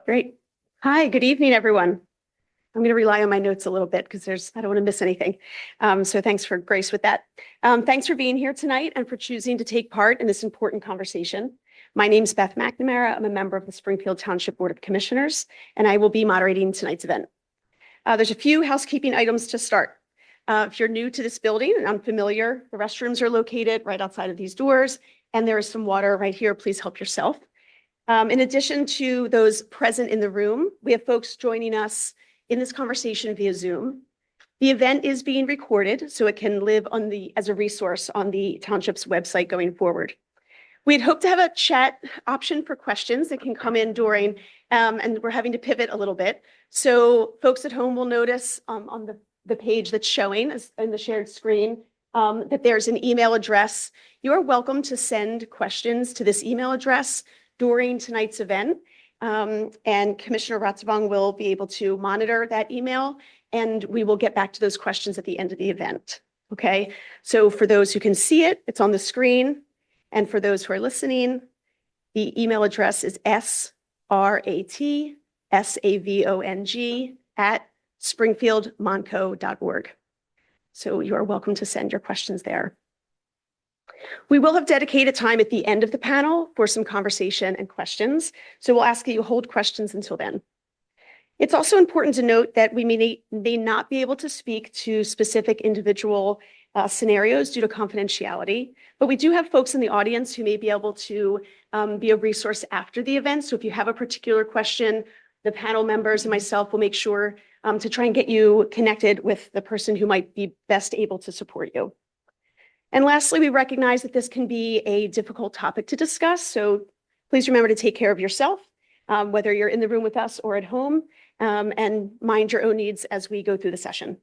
Great. Hi, good evening, everyone. I'm going to rely on my notes a little bit because I don't want to miss anything. So thanks for grace with that. Thanks for being here tonight and for choosing to take part in this important conversation. My name is Beth McNamara. I'm a member of the Springfield Township Board of Commissioners, and I will be moderating tonight's event. There's a few housekeeping items to start. If you're new to this building and unfamiliar, the restrooms are located right outside of these doors, and there is some water right here. Please help yourself. In addition to those present in the room, we have folks joining us in this conversation via Zoom. The event is being recorded, so it can live as a resource on the township's website going forward. We'd hope to have a chat option for questions that can come in during, and we're having to pivot a little bit. So folks at home will notice on the page that's showing in the shared screen that there's an email address. You are welcome to send questions to this email address during tonight's event, and Commissioner Ratzavong will be able to monitor that email, and we will get back to those questions at the end of the event. Okay, so for those who can see it, it's on the screen, and for those who are listening, the email address is sratsavong@springfieldmonco.org. So you are welcome to send your questions there. We will have dedicated time at the end of the panel for some conversation and questions, so we'll ask that you hold questions until then. It's also important to note that we may not be able to speak to specific individual scenarios due to confidentiality, but we do have folks in the audience who may be able to be a resource after the event. So if you have a particular question, the panel members and myself will make sure to try and get you connected with the person who might be best able to support you. And lastly, we recognize that this can be a difficult topic to discuss, so please remember to take care of yourself, whether you're in the room with us or at home, and mind your own needs as we go through the session.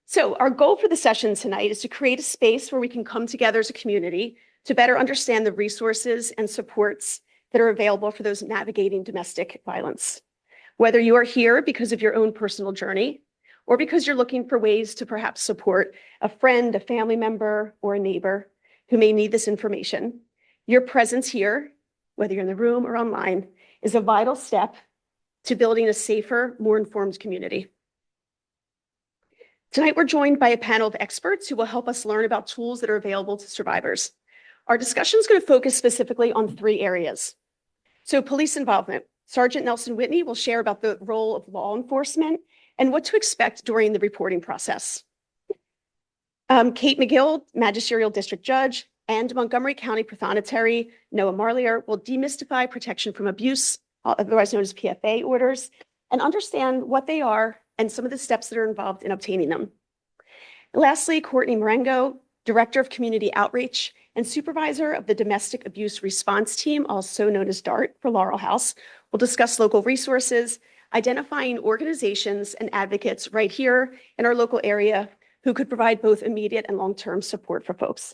So our goal for the session tonight is to create a space where we can come together as a community to better understand the resources and supports that are available for those navigating domestic violence. Whether you are here because of your own personal journey, or because you're looking for ways to perhaps support a friend, a family member, or a neighbor who may need this information, your presence here, whether you're in the room or online, is a vital step to building a safer, more informed community. Tonight, we're joined by a panel of experts who will help us learn about tools that are available to survivors. Our discussion is going to focus specifically on 3 areas. So police involvement. Sergeant Nelson Whitney will share about the role of law enforcement and what to expect during the reporting process. Kate McGill, Magisterial District Judge, and Montgomery County Prothonotary Noah Marlier will demystify protection from abuse, otherwise known as PFA orders, and understand what they are and some of the steps that are involved in obtaining them. And lastly, Courtney Marengo, Director of Community Outreach and Supervisor of the Domestic Abuse Response Team, also known as DART for Laurel House, will discuss local resources, identifying organizations and advocates right here in our local area who could provide both immediate and long-term support for folks.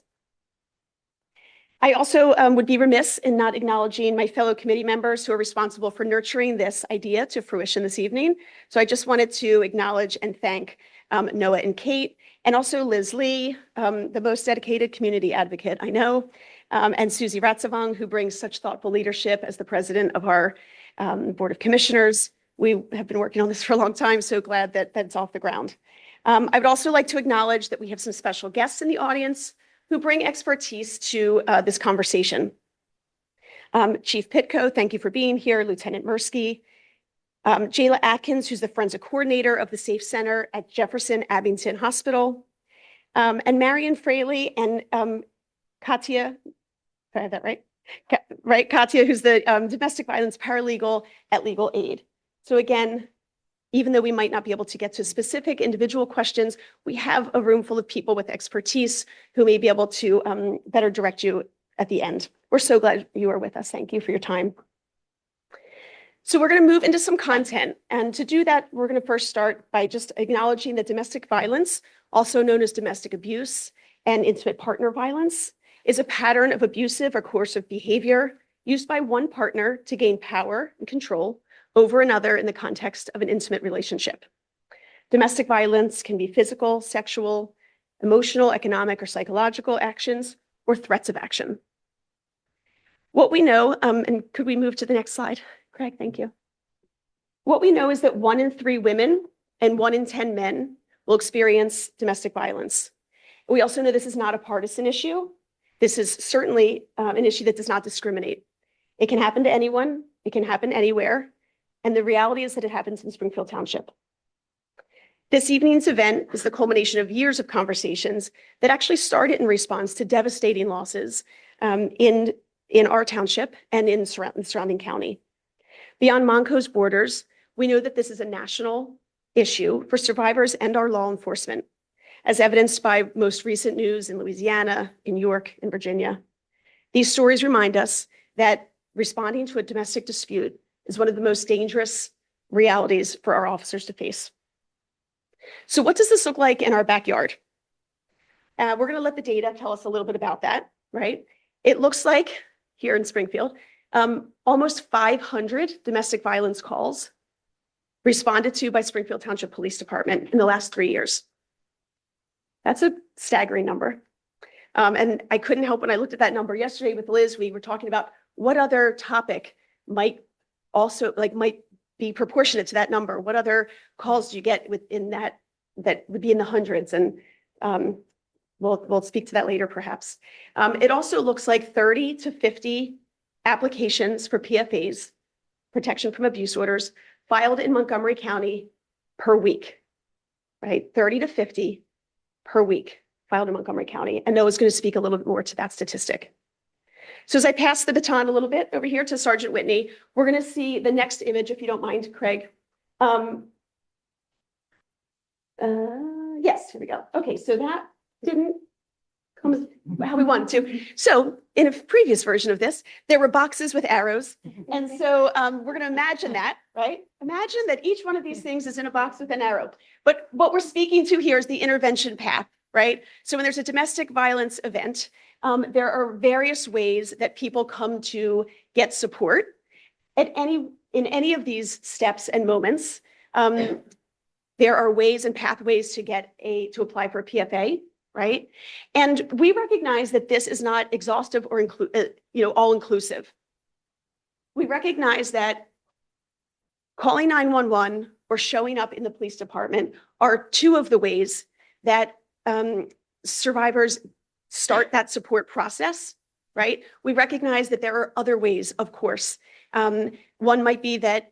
I also would be remiss in not acknowledging my fellow committee members who are responsible for nurturing this idea to fruition this evening. So I just wanted to acknowledge and thank Noah and Kate, and also Liz Lee, the most dedicated community advocate I know, and Susie Ratzavong, who brings such thoughtful leadership as the president of our Board of Commissioners. We have been working on this for a long time, so glad that that's off the ground. I would also like to acknowledge that we have some special guests in the audience who bring expertise to this conversation. Chief Pitko, thank you for being here. Lieutenant Mirsky. Jayla Atkins, who's the forensic coordinator of the Safe Center at Jefferson Abington Hospital. And Marion Fraley and Katia, did I have that right? Right, Katia, who's the domestic violence paralegal at Legal Aid. So again, even though we might not be able to get to specific individual questions, we have a room full of people with expertise who may be able to better direct you at the end. We're so glad you are with us. Thank you for your time. So we're going to move into some content. And to do that, we're going to first start by just acknowledging that domestic violence, also known as domestic abuse and intimate partner violence, is a pattern of abusive or coercive behavior used by one partner to gain power and control over another in the context of an intimate relationship. Domestic violence can be physical, sexual, emotional, economic, or psychological actions, or threats of action. What we know, and could we move to the next slide? Craig, thank you. What we know is that 1 in 3 women and 1 in 10 men will experience domestic violence. We also know this is not a partisan issue. This is certainly an issue that does not discriminate. It can happen to anyone. It can happen anywhere. And the reality is that it happens in Springfield Township. This evening's event is the culmination of years of conversations that actually started in response to devastating losses in our township and in the surrounding county. Beyond Monco's borders, we know that this is a national issue for survivors and our law enforcement, as evidenced by most recent news in Louisiana, in New York, and Virginia. These stories remind us that responding to a domestic dispute is one of the most dangerous realities for our officers to face. So what does this look like in our backyard? We're going to let the data tell us a little bit about that, right? It looks like here in Springfield, almost 500 domestic violence calls responded to by Springfield Township Police Department in the last 3 years. That's a staggering number. And I couldn't help when I looked at that number yesterday with Liz, we were talking about what other topic might be proportionate to that number. What other calls do you get within that would be in the hundreds? And we'll speak to that later, perhaps. It also looks like 30 to 50 applications for PFAs, protection from abuse orders, filed in Montgomery County per week, right? 30 to 50 per week filed in Montgomery County. And Noah's going to speak a little bit more to that statistic. So as I pass the baton a little bit over here to Sergeant Whitney, we're going to see the next image, if you don't mind, Craig. Yes, here we go. Okay, so that didn't come how we wanted to. So in a previous version of this, there were boxes with arrows. And so we're going to imagine that, right? Imagine that each one of these things is in a box with an arrow. But what we're speaking to here is the intervention path, right? So when there's a domestic violence event, there are various ways that people come to get support in any of these steps and moments. There are ways and pathways to apply for a PFA, right? And we recognize that this is not exhaustive or all inclusive. We recognize that calling 911 or showing up in the police department are 2 of the ways that survivors start that support process, right? We recognize that there are other ways, of course. One might be that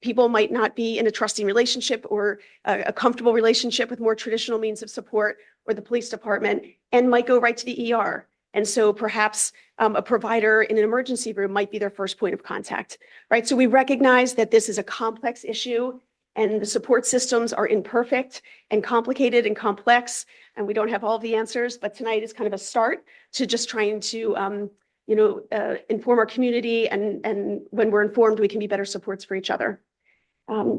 people might not be in a trusting relationship or a comfortable relationship with more traditional means of support or the police department and might go right to the ER. And so perhaps a provider in an emergency room might be their first point of contact, right? So we recognize that this is a complex issue and the support systems are imperfect and complicated and complex, and we don't have all the answers, but tonight is kind of a start to just trying to inform our community, and when we're informed, we can be better supports for each other.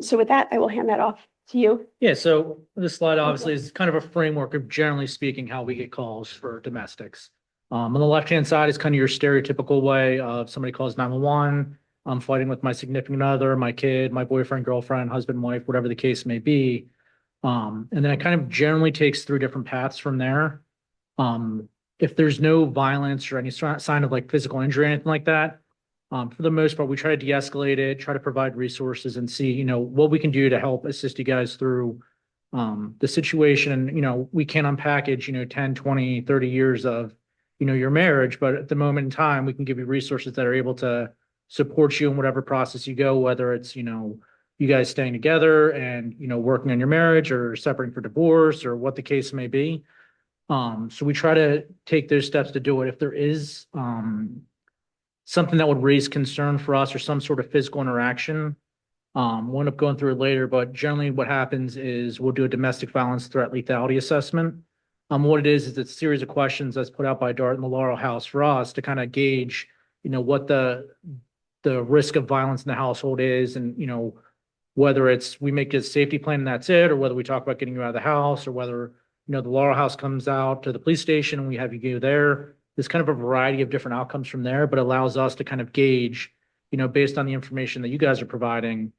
So with that, I will hand that off to you. Yeah, so this slide obviously is kind of a framework of, generally speaking, how we get calls for domestics. On the left-hand side is kind of your stereotypical way of somebody calls 911. I'm fighting with my significant other, my kid, my boyfriend, girlfriend, husband, wife, whatever the case may be. And then it kind of generally takes 3 different paths from there. If there's no violence or any sign of like physical injury or anything like that, for the most part, we try to de-escalate it, try to provide resources and see, what we can do to help assist you guys through the situation. We can unpackage, 10, 20, 30 years of, your marriage, but at the moment in time, we can give you resources that are able to support you in whatever process you go, whether it's, you guys staying together and, working on your marriage or separating for divorce or what the case may be. So we try to take those steps to do it. If there is something that would raise concern for us or some sort of physical interaction, we'll end up going through it later, but generally what happens is we'll do a domestic violence threat lethality assessment. What it is it's a series of questions that's put out by DART and the Laurel House for us to kind of gauge, what the risk of violence in the household is, and, whether it's we make a safety plan and that's it, or whether we talk about getting you out of the house, or whether, the Laurel House comes out to the police station and we have you go there. There's kind of a variety of different outcomes from there, but allows us to kind of gauge, based on the information that you guys are providing,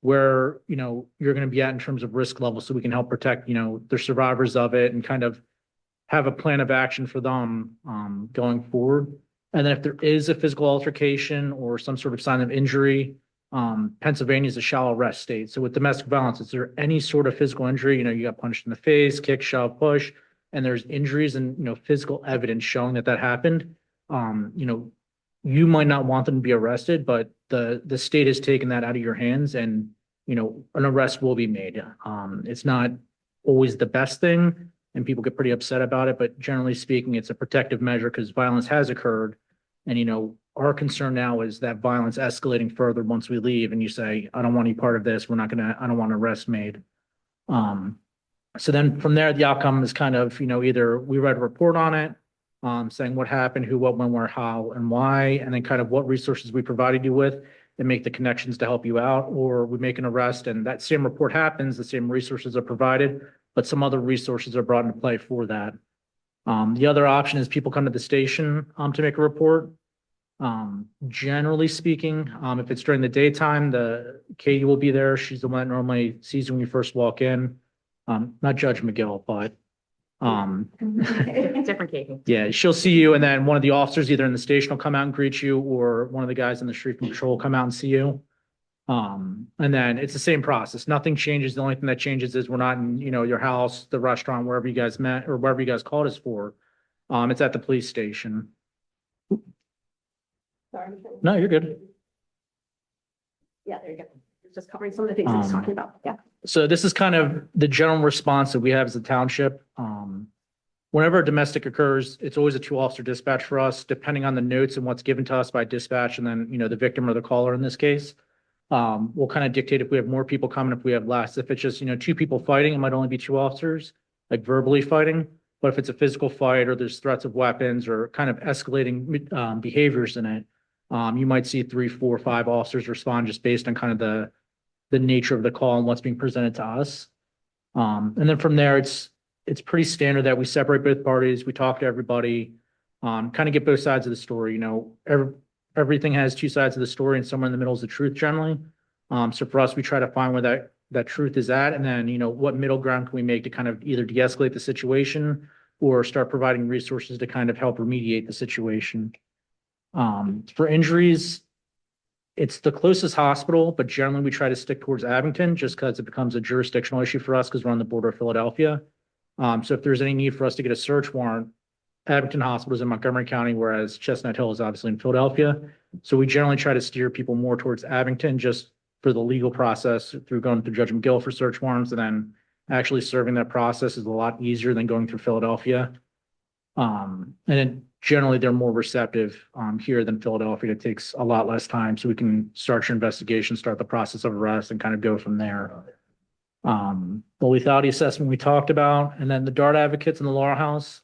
where, you're going to be at in terms of risk level, so we can help protect, the survivors of it and kind of have a plan of action for them going forward. And then if there is a physical altercation or some sort of sign of injury, Pennsylvania is a shallow arrest state. So with domestic violence, is there any sort of physical injury? You got punched in the face, kick, shove, push, and there's injuries and, physical evidence showing that happened. You might not want them to be arrested, but the state has taken that out of your hands and, an arrest will be made. It's not always the best thing and people get pretty upset about it, but generally speaking, it's a protective measure because violence has occurred. And, our concern now is that violence escalating further once we leave and you say, I don't want any part of this. I don't want an arrest made. So then from there, the outcome is kind of, either we write a report on it, saying what happened, who, what, when, where, how, and why, and then kind of what resources we provided you with and make the connections to help you out, or we make an arrest and that same report happens, the same resources are provided, but some other resources are brought into play for that. The other option is people come to the station to make a report. Generally speaking, if it's during the daytime, Katie will be there. She's the one that normally sees you when you first walk in. Not Judge McGill, but Different Katie. yeah, she'll see you, and then one of the officers either in the station will come out and greet you, or one of the guys in the street from patrol will come out and see you. And then it's the same process. Nothing changes. The only thing that changes is we're not in, your house, the restaurant, wherever you guys met or wherever you guys called us for. It's at the police station. Sorry. No, you're good. Yeah, there you go. Just covering some of the things I was talking about. Yeah. So this is kind of the general response that we have as a township. Whenever a domestic occurs, it's always a 2-officer dispatch for us, depending on the notes and what's given to us by dispatch, and then, the victim or the caller in this case. We'll kind of dictate if we have more people coming, if we have less. If it's just, 2 people fighting, it might only be 2 officers, like verbally fighting. But if it's a physical fight or there's threats of weapons or kind of escalating behaviors in it, you might see 3, 4, 5 officers respond just based on kind of the nature of the call and what's being presented to us. And then from there, it's pretty standard that we separate both parties. We talk to everybody, kind of get both sides of the story. Everything has 2 sides of the story and somewhere in the middle is the truth generally. So for us, we try to find where that truth is at. And then, what middle ground can we make to kind of either de-escalate the situation or start providing resources to kind of help remediate the situation. For injuries, it's the closest hospital, but generally we try to stick towards Abington just because it becomes a jurisdictional issue for us because we're on the border of Philadelphia. So if there's any need for us to get a search warrant, Abington Hospital is in Montgomery County, whereas Chestnut Hill is obviously in Philadelphia. So we generally try to steer people more towards Abington just for the legal process through going through Judge McGill for search warrants, and then actually serving that process is a lot easier than going through Philadelphia. And then generally they're more receptive here than Philadelphia. It takes a lot less time, so we can start your investigation, start the process of arrest, and kind of go from there. The lethality assessment we talked about, and then the DART advocates in the Laurel House.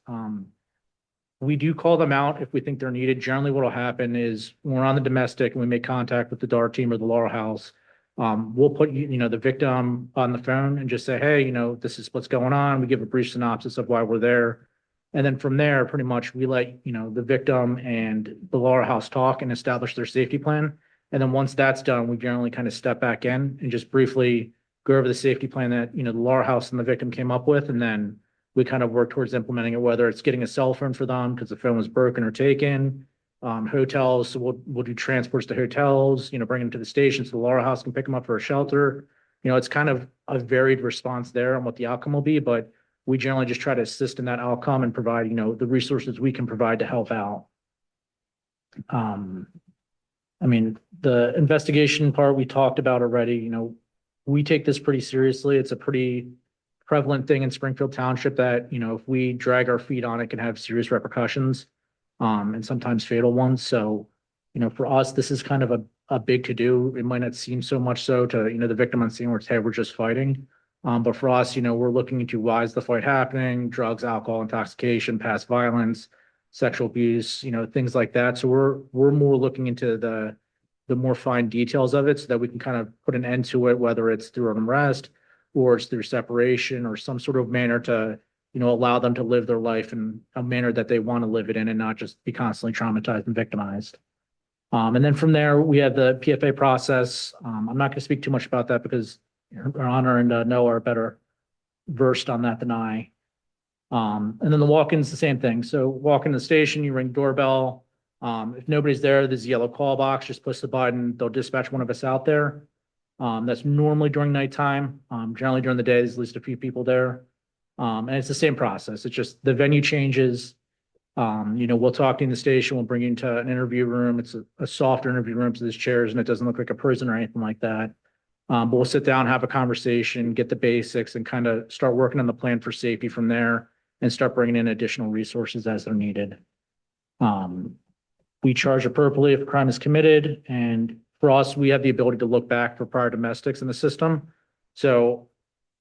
We do call them out if we think they're needed. Generally, what will happen is when we're on the domestic and we make contact with the DART team or the Laurel House, we'll put the victim on the phone and just say, hey, this is what's going on. We give a brief synopsis of why we're there. And then from there, pretty much we let, the victim and the Laurel House talk and establish their safety plan. And then once that's done, we generally kind of step back in and just briefly go over the safety plan that, the Laurel House and the victim came up with. And then we kind of work towards implementing it, whether it's getting a cell phone for them because the phone was broken or taken. Hotels, so we'll do transports to hotels, bring them to the station so the Laurel House can pick them up for a shelter. It's kind of a varied response there on what the outcome will be, but we generally just try to assist in that outcome and provide, the resources we can provide to help out. The investigation part we talked about already, we take this pretty seriously. It's a pretty prevalent thing in Springfield Township that, if we drag our feet on it, can have serious repercussions, and sometimes fatal ones. So, for us, this is kind of a big to do. It might not seem so much so to, the victim on scene where it's, hey, we're just fighting. But for us, we're looking into why is the fight happening, drugs, alcohol, intoxication, past violence, sexual abuse, things like that. So we're more looking into the more fine details of it so that we can kind of put an end to it, whether it's through an arrest or it's through separation or some sort of manner to, allow them to live their life in a manner that they want to live it in and not just be constantly traumatized and victimized. And then from there, we have the PFA process. I'm not going to speak too much about that because Your Honor and Noah are better versed on that than I. And then the walk-in's the same thing. So walk in the station, you ring doorbell. If nobody's there, there's a yellow call box, just push the button, they'll dispatch one of us out there. That's normally during nighttime. Generally during the day, there's at least a few people there. And it's the same process. It's just the venue changes. We'll talk to you in the station, we'll bring you into an interview room. It's a softer interview room, so there's chairs and it doesn't look like a prison or anything like that. But we'll sit down, have a conversation, get the basics and kind of start working on the plan for safety from there and start bringing in additional resources as they're needed. We charge appropriately if a crime is committed, and for us, we have the ability to look back for prior domestics in the system. So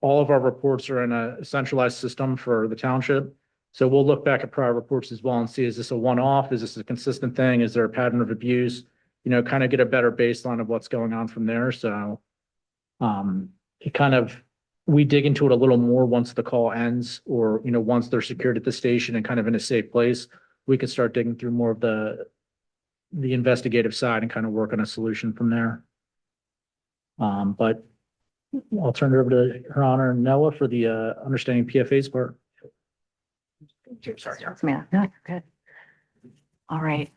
all of our reports are in a centralized system for the township. So we'll look back at prior reports as well and see, is this a one-off? Is this a consistent thing? Is there a pattern of abuse? Kind of get a better baseline of what's going on from there. So we dig into it a little more once the call ends, or, once they're secured at the station and kind of in a safe place, we can start digging through more of the investigative side and kind of work on a solution from there. But I'll turn it over to Her Honor Noah for the understanding PFA's part. Sorry. No, you're good. All right.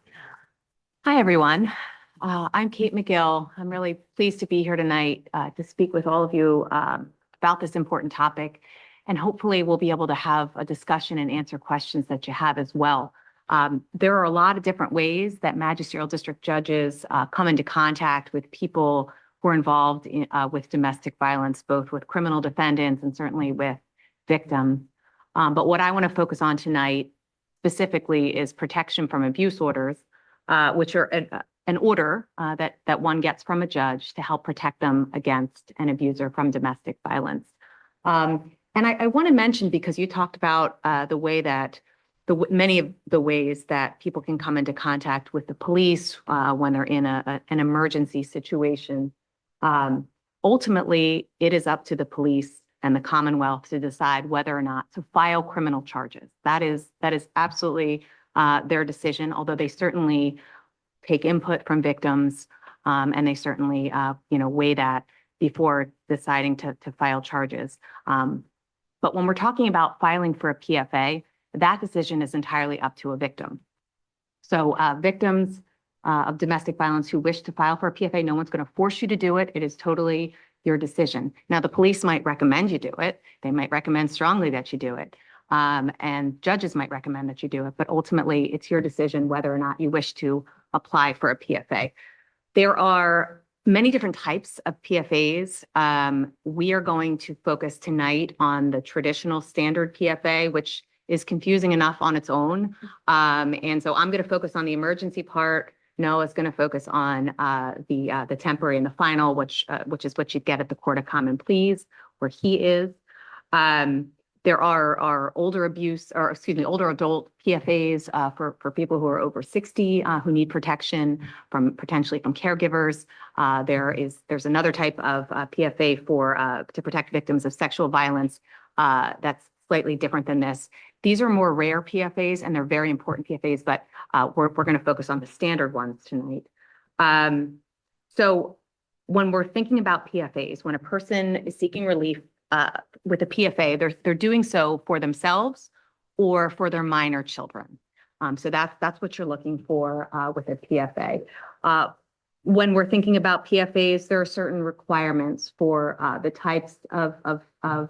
Hi, everyone. I'm Kate McGill. I'm really pleased to be here tonight to speak with all of you about this important topic. And hopefully we'll be able to have a discussion and answer questions that you have as well. There are a lot of different ways that magisterial district judges come into contact with people who are involved with domestic violence, both with criminal defendants and certainly with victims. But what I want to focus on tonight specifically is protection from abuse orders, which are an order that one gets from a judge to help protect them against an abuser from domestic violence. And I want to mention, because you talked about the way that many of the ways that people can come into contact with the police when they're in an emergency situation. Ultimately, it is up to the police and the Commonwealth to decide whether or not to file criminal charges. That is absolutely their decision, although they certainly take input from victims and they certainly weigh that before deciding to file charges. But when we're talking about filing for a PFA, that decision is entirely up to a victim. So victims of domestic violence who wish to file for a PFA, no one's going to force you to do it. It is totally your decision. Now, the police might recommend you do it. They might recommend strongly that you do it. And judges might recommend that you do it. But ultimately, it's your decision whether or not you wish to apply for a PFA. There are many different types of PFAs. We are going to focus tonight on the traditional standard PFA, which is confusing enough on its own. And so I'm going to focus on the emergency part. Noah's going to focus on the temporary and the final, which is what you'd get at the Court of Common Pleas, where he is. There are older adult PFAs for people who are over 60 who need protection potentially from caregivers. There's another type of PFA to protect victims of sexual violence that's slightly different than this. These are more rare PFAs and they're very important PFAs, but we're going to focus on the standard ones tonight. So when we're thinking about PFAs, when a person is seeking relief with a PFA, they're doing so for themselves or for their minor children. So that's what you're looking for with a PFA. When we're thinking about PFAs, there are certain requirements for the types of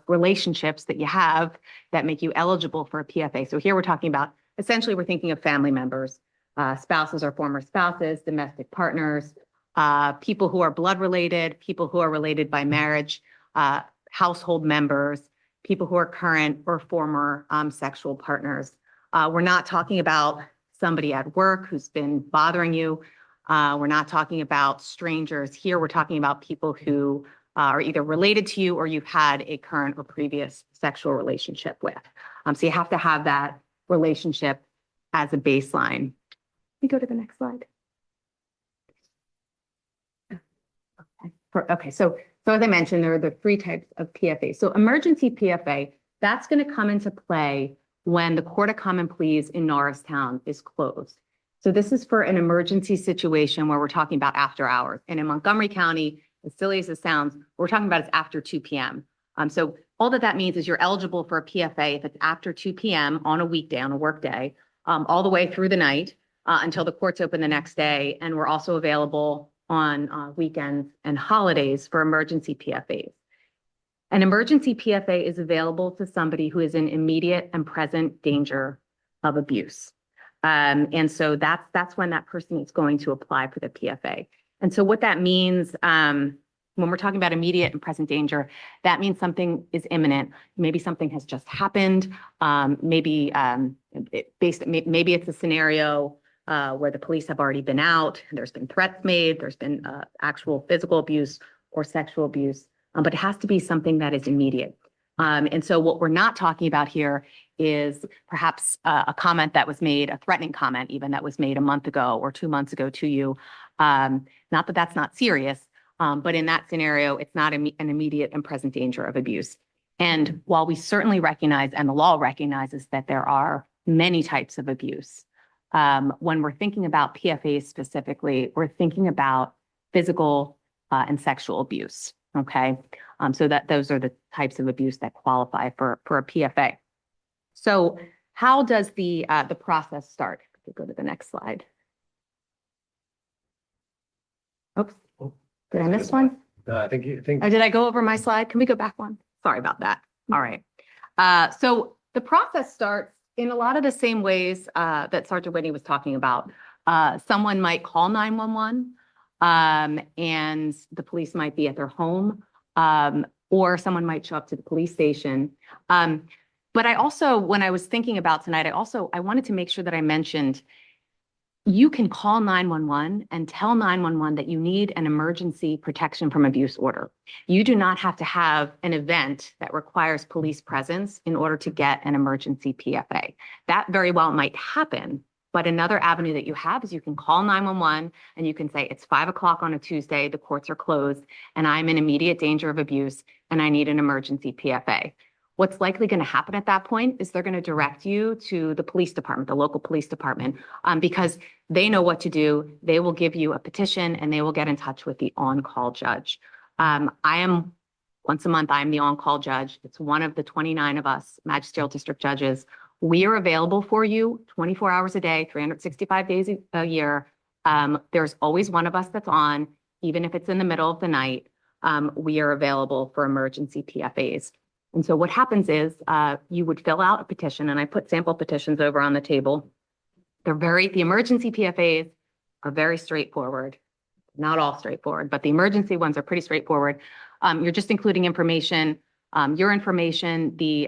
relationships that you have that make you eligible for a PFA. So here we're talking about, essentially, we're thinking of family members, spouses or former spouses, domestic partners, people who are blood related, people who are related by marriage, household members, people who are current or former sexual partners. We're not talking about somebody at work who's been bothering you. We're not talking about strangers. Here, we're talking about people who are either related to you or you've had a current or previous sexual relationship with. So you have to have that relationship as a baseline. Let me go to the next slide. Okay, so as I mentioned, there are the three types of PFA. So emergency PFA, that's going to come into play when the Court of Common Pleas in Norristown is closed. So this is for an emergency situation where we're talking about after hours. And in Montgomery County, as silly as it sounds, we're talking about it's after 2 p.m. So all that means is you're eligible for a PFA if it's after 2 p.m. on a weekday, on a work day, all the way through the night. until the courts open the next day. And we're also available on weekends and holidays for emergency PFAs. An emergency PFA is available to somebody who is in immediate and present danger of abuse. And so that's when that person is going to apply for the PFA. And so what that means, when we're talking about immediate and present danger, that means something is imminent. Maybe something has just happened. Maybe it's a scenario where the police have already been out, there's been threats made, there's been actual physical abuse or sexual abuse, but it has to be something that is immediate. And so what we're not talking about here is perhaps a comment that was made, a threatening comment even that was made a month ago or 2 months ago to you. Not that that's not serious, but in that scenario, it's not an immediate and present danger of abuse. And while we certainly recognize, and the law recognizes that there are many types of abuse, when we're thinking about PFAs specifically, we're thinking about physical and sexual abuse. Okay, so that those are the types of abuse that qualify for a PFA. So how does the process start? If we go to the next slide. Oops, did I miss one? I think Or did I go over my slide? Can we go back one? Sorry about that. All right. So the process starts in a lot of the same ways that Sergeant Whitney was talking about. Someone might call 911. And the police might be at their home, or someone might show up to the police station. But I also, when I was thinking about tonight, I wanted to make sure that I mentioned you can call 911 and tell 911 that you need an emergency protection from abuse order. You do not have to have an event that requires police presence in order to get an emergency PFA. That very well might happen. But another avenue that you have is you can call 911 and you can say, it's 5 o'clock on a Tuesday, the courts are closed, and I'm in immediate danger of abuse, and I need an emergency PFA. What's likely going to happen at that point is they're going to direct you to the police department, the local police department, because they know what to do. They will give you a petition and they will get in touch with the on-call judge. Once a month, I'm the on-call judge. It's one of the 29 of us magisterial district judges. We are available for you 24 hours a day, 365 days a year. There's always one of us that's on, even if it's in the middle of the night. We are available for emergency PFAs. And so what happens is you would fill out a petition, and I put sample petitions over on the table. The emergency PFAs are very straightforward. Not all straightforward, but the emergency ones are pretty straightforward. You're just including information. Your information, the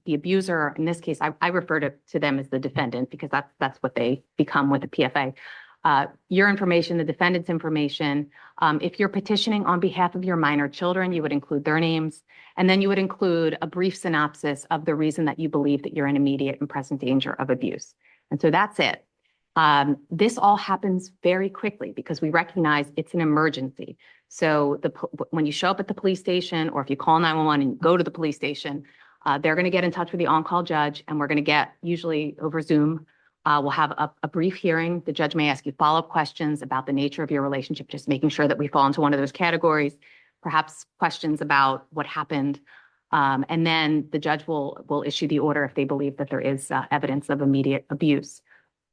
abuser, in this case, I refer to them as the defendant because that's what they become with a PFA. Your information, the defendant's information. If you're petitioning on behalf of your minor children, you would include their names, and then you would include a brief synopsis of the reason that you believe that you're in immediate and present danger of abuse. And so that's it. This all happens very quickly because we recognize it's an emergency. So when you show up at the police station, or if you call 911 and go to the police station, they're going to get in touch with the on-call judge, and we're going to get, usually over Zoom, we'll have a brief hearing. The judge may ask you follow-up questions about the nature of your relationship, just making sure that we fall into one of those categories, perhaps questions about what happened. And then the judge will issue the order if they believe that there is evidence of immediate abuse.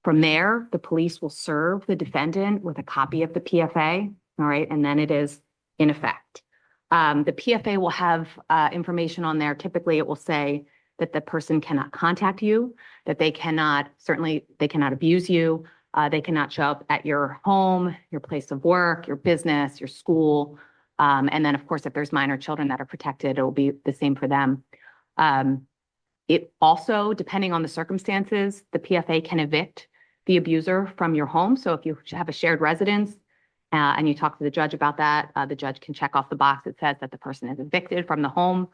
From there, the police will serve the defendant with a copy of the PFA, all right, and then it is in effect. The PFA will have information on there. Typically, it will say that the person cannot contact you, that they cannot abuse you, they cannot show up at your home, your place of work, your business, your school. And then, of course, if there's minor children that are protected, it will be the same for them. It also, depending on the circumstances, the PFA can evict the abuser from your home. So if you have a shared residence and you talk to the judge about that, the judge can check off the box that says that the person is evicted from the home.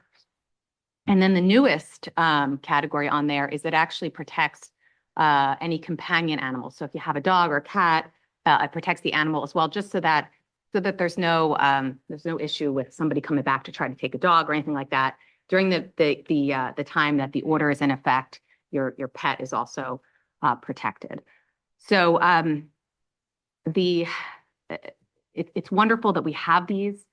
And then the newest category on there is it actually protects any companion animals. So if you have a dog or a cat, it protects the animal as well, just so that there's no issue with somebody coming back to try to take a dog or anything like that. During the time that the order is in effect, your pet is also protected. So it's wonderful that we have these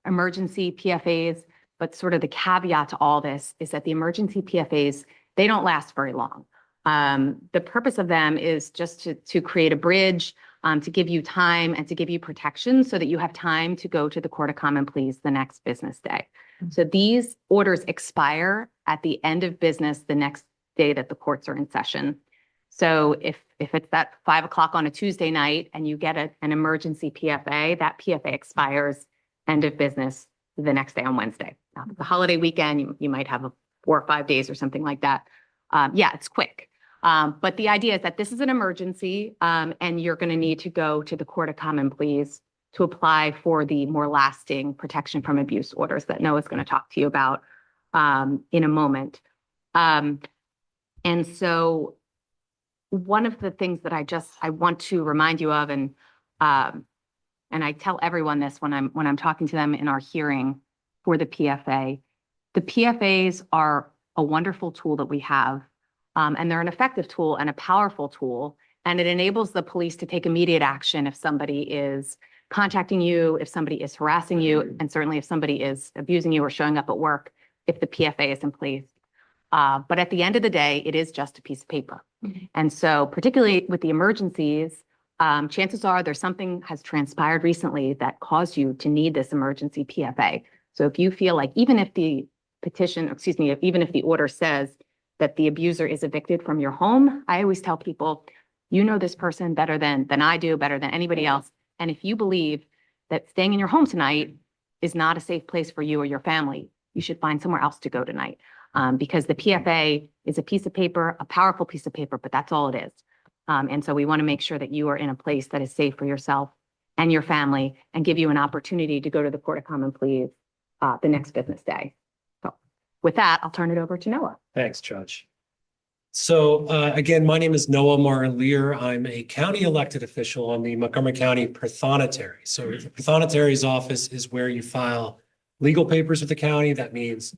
emergency PFAs, but sort of the caveat to all this is that the emergency PFAs, they don't last very long. The purpose of them is just to create a bridge, to give you time and to give you protection so that you have time to go to the Court of Common Pleas the next business day. So these orders expire at the end of business the next day that the courts are in session. So if it's that 5 o'clock on a Tuesday night and you get an emergency PFA, that PFA expires end of business the next day on Wednesday. Now, the holiday weekend, you might have 4 or 5 days or something like that. Yeah, it's quick. But the idea is that this is an emergency, and you're going to need to go to the Court of Common Pleas to apply for the more lasting protection from abuse orders that Noah's going to talk to you about in a moment. And so one of the things that I want to remind you of, and I tell everyone this when I'm talking to them in our hearing for the PFA, the PFAs are a wonderful tool that we have. And they're an effective tool and a powerful tool, and it enables the police to take immediate action if somebody is contacting you, if somebody is harassing you, and certainly if somebody is abusing you or showing up at work, if the PFA is in place. But at the end of the day, it is just a piece of paper. And so particularly with the emergencies, chances are there's something has transpired recently that caused you to need this emergency PFA. So if you feel like even if the even if the order says that the abuser is evicted from your home, I always tell people, you know this person better than I do, better than anybody else. And if you believe that staying in your home tonight is not a safe place for you or your family, you should find somewhere else to go tonight. Because the PFA is a piece of paper, a powerful piece of paper, but that's all it is. And so we want to make sure that you are in a place that is safe for yourself and your family and give you an opportunity to go to the Court of Common Pleas the next business day. So with that, I'll turn it over to Noah. Thanks, Judge. So again, my name is Noah Martin-Lear. I'm a county elected official on the Montgomery County Prothonotary. So the Prothonotary's office is where you file legal papers with the county. That means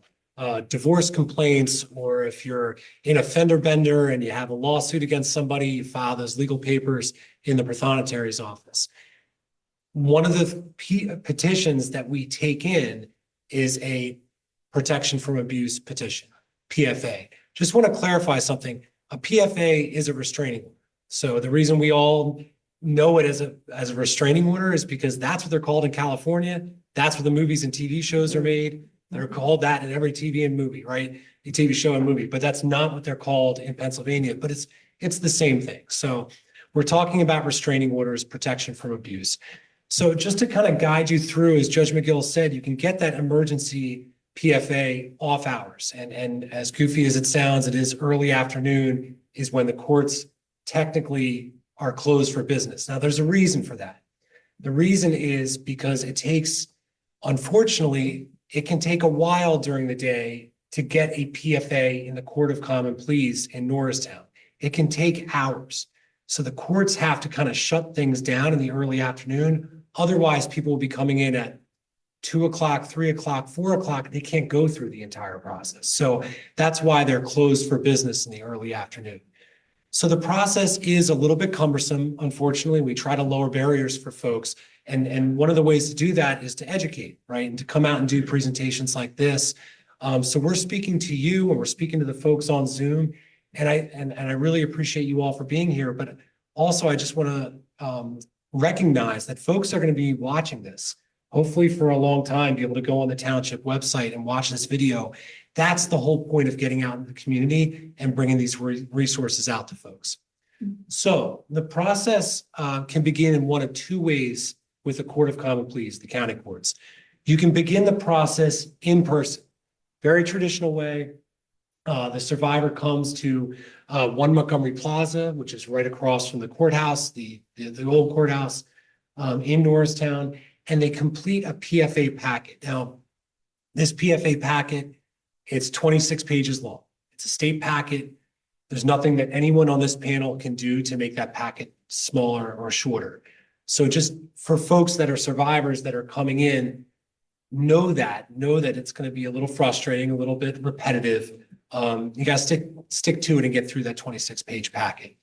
divorce complaints, or if you're in a fender bender and you have a lawsuit against somebody, you file those legal papers in the Prothonotary's office. One of the petitions that we take in is a protection from abuse petition, PFA. Just want to clarify something. A PFA is a restraining order. So the reason we all know it as a restraining order is because that's what they're called in California. That's where the movies and TV shows are made. They're called that in every TV and movie, right? A TV show and movie, but that's not what they're called in Pennsylvania, but it's the same thing. So we're talking about restraining orders, protection from abuse. So just to kind of guide you through, as Judge McGill said, you can get that emergency PFA off hours. And as goofy as it sounds, it is early afternoon is when the courts technically are closed for business. Now, there's a reason for that. The reason is because it takes, unfortunately, it can take a while during the day to get a PFA in the Court of Common Pleas in Norristown. It can take hours. So the courts have to kind of shut things down in the early afternoon. Otherwise, people will be coming in at 2 o'clock, 3 o'clock, 4 o'clock. They can't go through the entire process. So that's why they're closed for business in the early afternoon. So the process is a little bit cumbersome. Unfortunately, we try to lower barriers for folks. And one of the ways to do that is to educate, right? And to come out and do presentations like this. So we're speaking to you and we're speaking to the folks on Zoom. And I really appreciate you all for being here. But also, I just want to recognize that folks are going to be watching this, hopefully for a long time, be able to go on the township website and watch this video. That's the whole point of getting out in the community and bringing these resources out to folks. So the process can begin in one of two ways with the Court of Common Pleas, the county courts. You can begin the process in person, very traditional way. The survivor comes to 1 Montgomery Plaza, which is right across from the courthouse, the old courthouse in Norristown, and they complete a PFA packet. Now, this PFA packet, it's 26 pages long. It's a state packet. There's nothing that anyone on this panel can do to make that packet smaller or shorter. So just for folks that are survivors that are coming in, know that it's going to be a little frustrating, a little bit repetitive. You got to stick to it and get through that 26-page packet.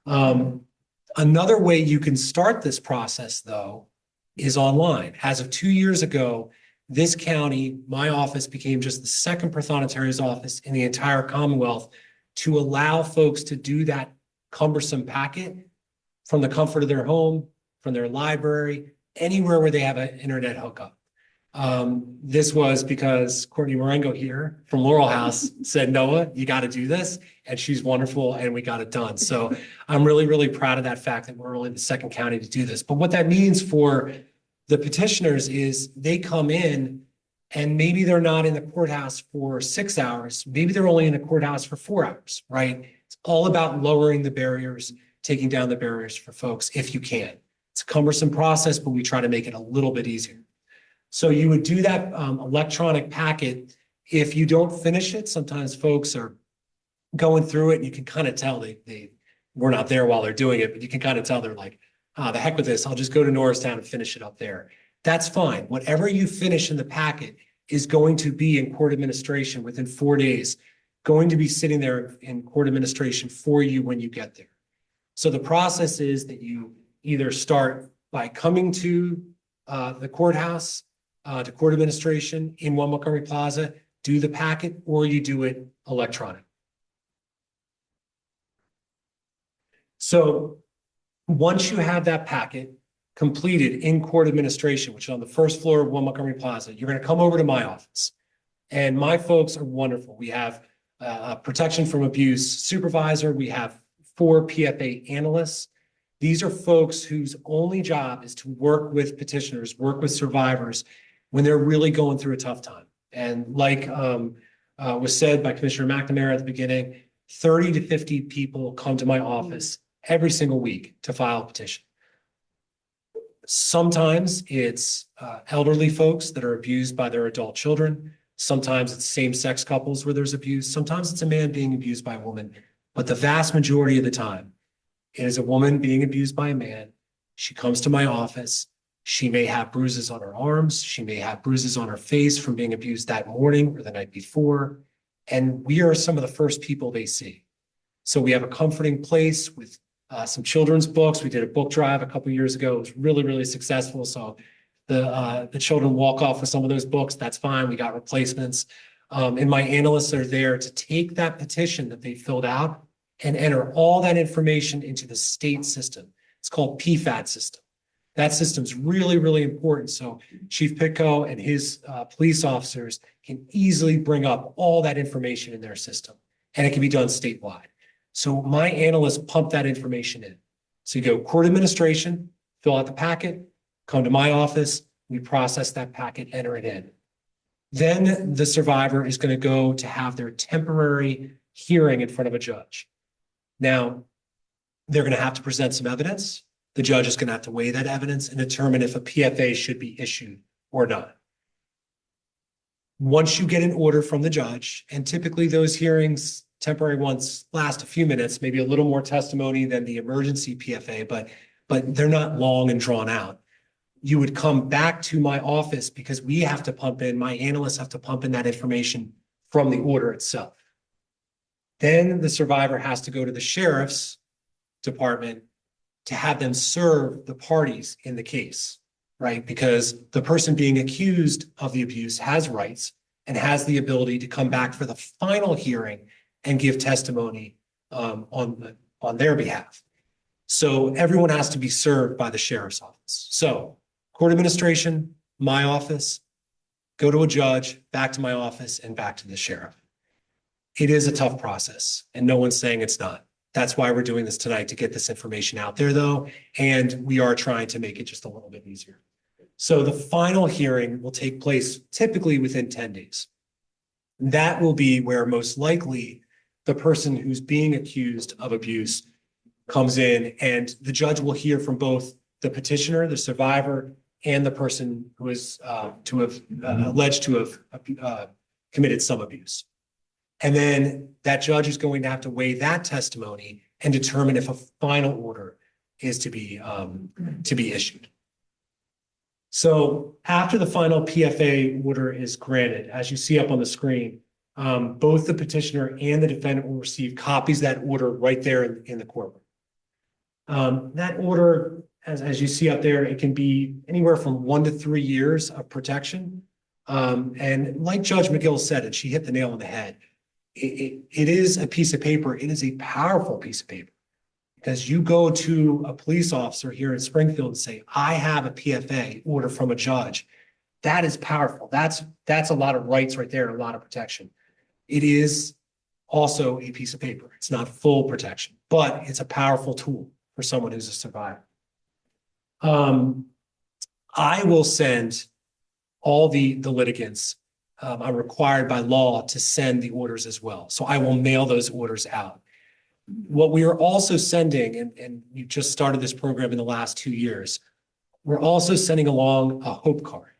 Another way you can start this process, though, is online. As of 2 years ago, this county, my office became just the second Prothonotary's office in the entire Commonwealth to allow folks to do that cumbersome packet from the comfort of their home, from their library, anywhere where they have an internet hookup. This was because Courtney Marengo here from Laurel House said, Noah, you got to do this. And she's wonderful and we got it done. So I'm really, really proud of that fact that we're only the second county to do this. But what that means for the petitioners is they come in and maybe they're not in the courthouse for 6 hours. Maybe they're only in the courthouse for 4 hours, right? It's all about lowering the barriers, taking down the barriers for folks if you can. It's a cumbersome process, but we try to make it a little bit easier. So you would do that electronic packet. If you don't finish it, sometimes folks are going through it and you can kind of tell they were not there while they're doing it, but you can kind of tell they're like, the heck with this. I'll just go to Norristown and finish it up there. That's fine. Whatever you finish in the packet is going to be in court administration within 4 days, going to be sitting there in court administration for you when you get there. So the process is that you either start by coming to the courthouse, to court administration in One Montgomery Plaza, do the packet, or you do it electronic. So once you have that packet completed in court administration, which is on the first floor of One Montgomery Plaza, you're going to come over to my office. And my folks are wonderful. We have a protection from abuse supervisor. We have 4 PFA analysts. These are folks whose only job is to work with petitioners, work with survivors when they're really going through a tough time. And like was said by Commissioner McNamara at the beginning, 30 to 50 people come to my office every single week to file a petition. Sometimes it's elderly folks that are abused by their adult children. Sometimes it's same-sex couples where there's abuse. Sometimes it's a man being abused by a woman. But the vast majority of the time, it is a woman being abused by a man. She comes to my office. She may have bruises on her arms. She may have bruises on her face from being abused that morning or the night before. And we are some of the first people they see. So we have a comforting place with some children's books. We did a book drive a couple of years ago. It was really, really successful. So the children walk off with some of those books. That's fine. We got replacements. And my analysts are there to take that petition that they filled out and enter all that information into the state system. It's called PFAT system. That system's really, really important. So Chief Pitko and his police officers can easily bring up all that information in their system, and it can be done statewide. So my analysts pump that information in. So you go court administration, fill out the packet, come to my office, we process that packet, enter it in. Then the survivor is going to go to have their temporary hearing in front of a judge. Now, they're going to have to present some evidence. The judge is going to have to weigh that evidence and determine if a PFA should be issued or not. Once you get an order from the judge, and typically those hearings, temporary ones, last a few minutes, maybe a little more testimony than the emergency PFA, but they're not long and drawn out. You would come back to my office because we have to pump in, my analysts have to pump in that information from the order itself. Then the survivor has to go to the sheriff's department to have them serve the parties in the case, right? Because the person being accused of the abuse has rights and has the ability to come back for the final hearing and give testimony on their behalf. So everyone has to be served by the sheriff's office. So court administration, my office, go to a judge, back to my office, and back to the sheriff. It is a tough process, and no one's saying it's not. That's why we're doing this tonight, to get this information out there, though, and we are trying to make it just a little bit easier. So the final hearing will take place typically within 10 days. That will be where most likely the person who's being accused of abuse comes in, and the judge will hear from both the petitioner, the survivor, and the person who is alleged to have committed some abuse. And then that judge is going to have to weigh that testimony and determine if a final order is to be issued. So after the final PFA order is granted, as you see up on the screen, both the petitioner and the defendant will receive copies of that order right there in the courtroom. That order, as you see up there, it can be anywhere from 1 to 3 years of protection. And like Judge McGill said, and she hit the nail on the head, it is a piece of paper. It is a powerful piece of paper. Because you go to a police officer here in Springfield and say, I have a PFA order from a judge. That is powerful. That's a lot of rights right there, a lot of protection. It is also a piece of paper. It's not full protection, but it's a powerful tool for someone who's a survivor. I will send all the litigants. I'm required by law to send the orders as well. So I will mail those orders out. What we are also sending, and we just started this program in the last 2 years, we're also sending along a hope card.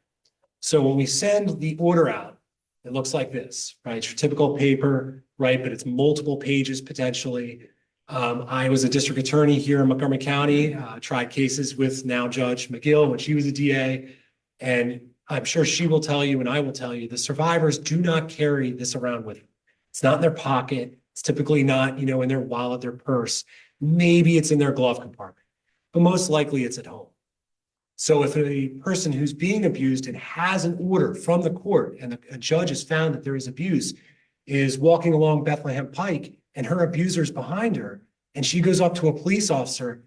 So when we send the order out, it looks like this, right? It's your typical paper, right? But it's multiple pages potentially. I was a district attorney here in Montgomery County, tried cases with now Judge McGill when she was a DA. And I'm sure she will tell you, and I will tell you, the survivors do not carry this around with them. It's not in their pocket. It's typically not, in their wallet, their purse. Maybe it's in their glove compartment, but most likely it's at home. So if a person who's being abused and has an order from the court and a judge has found that there is abuse, is walking along Bethlehem Pike and her abuser's behind her, and she goes up to a police officer,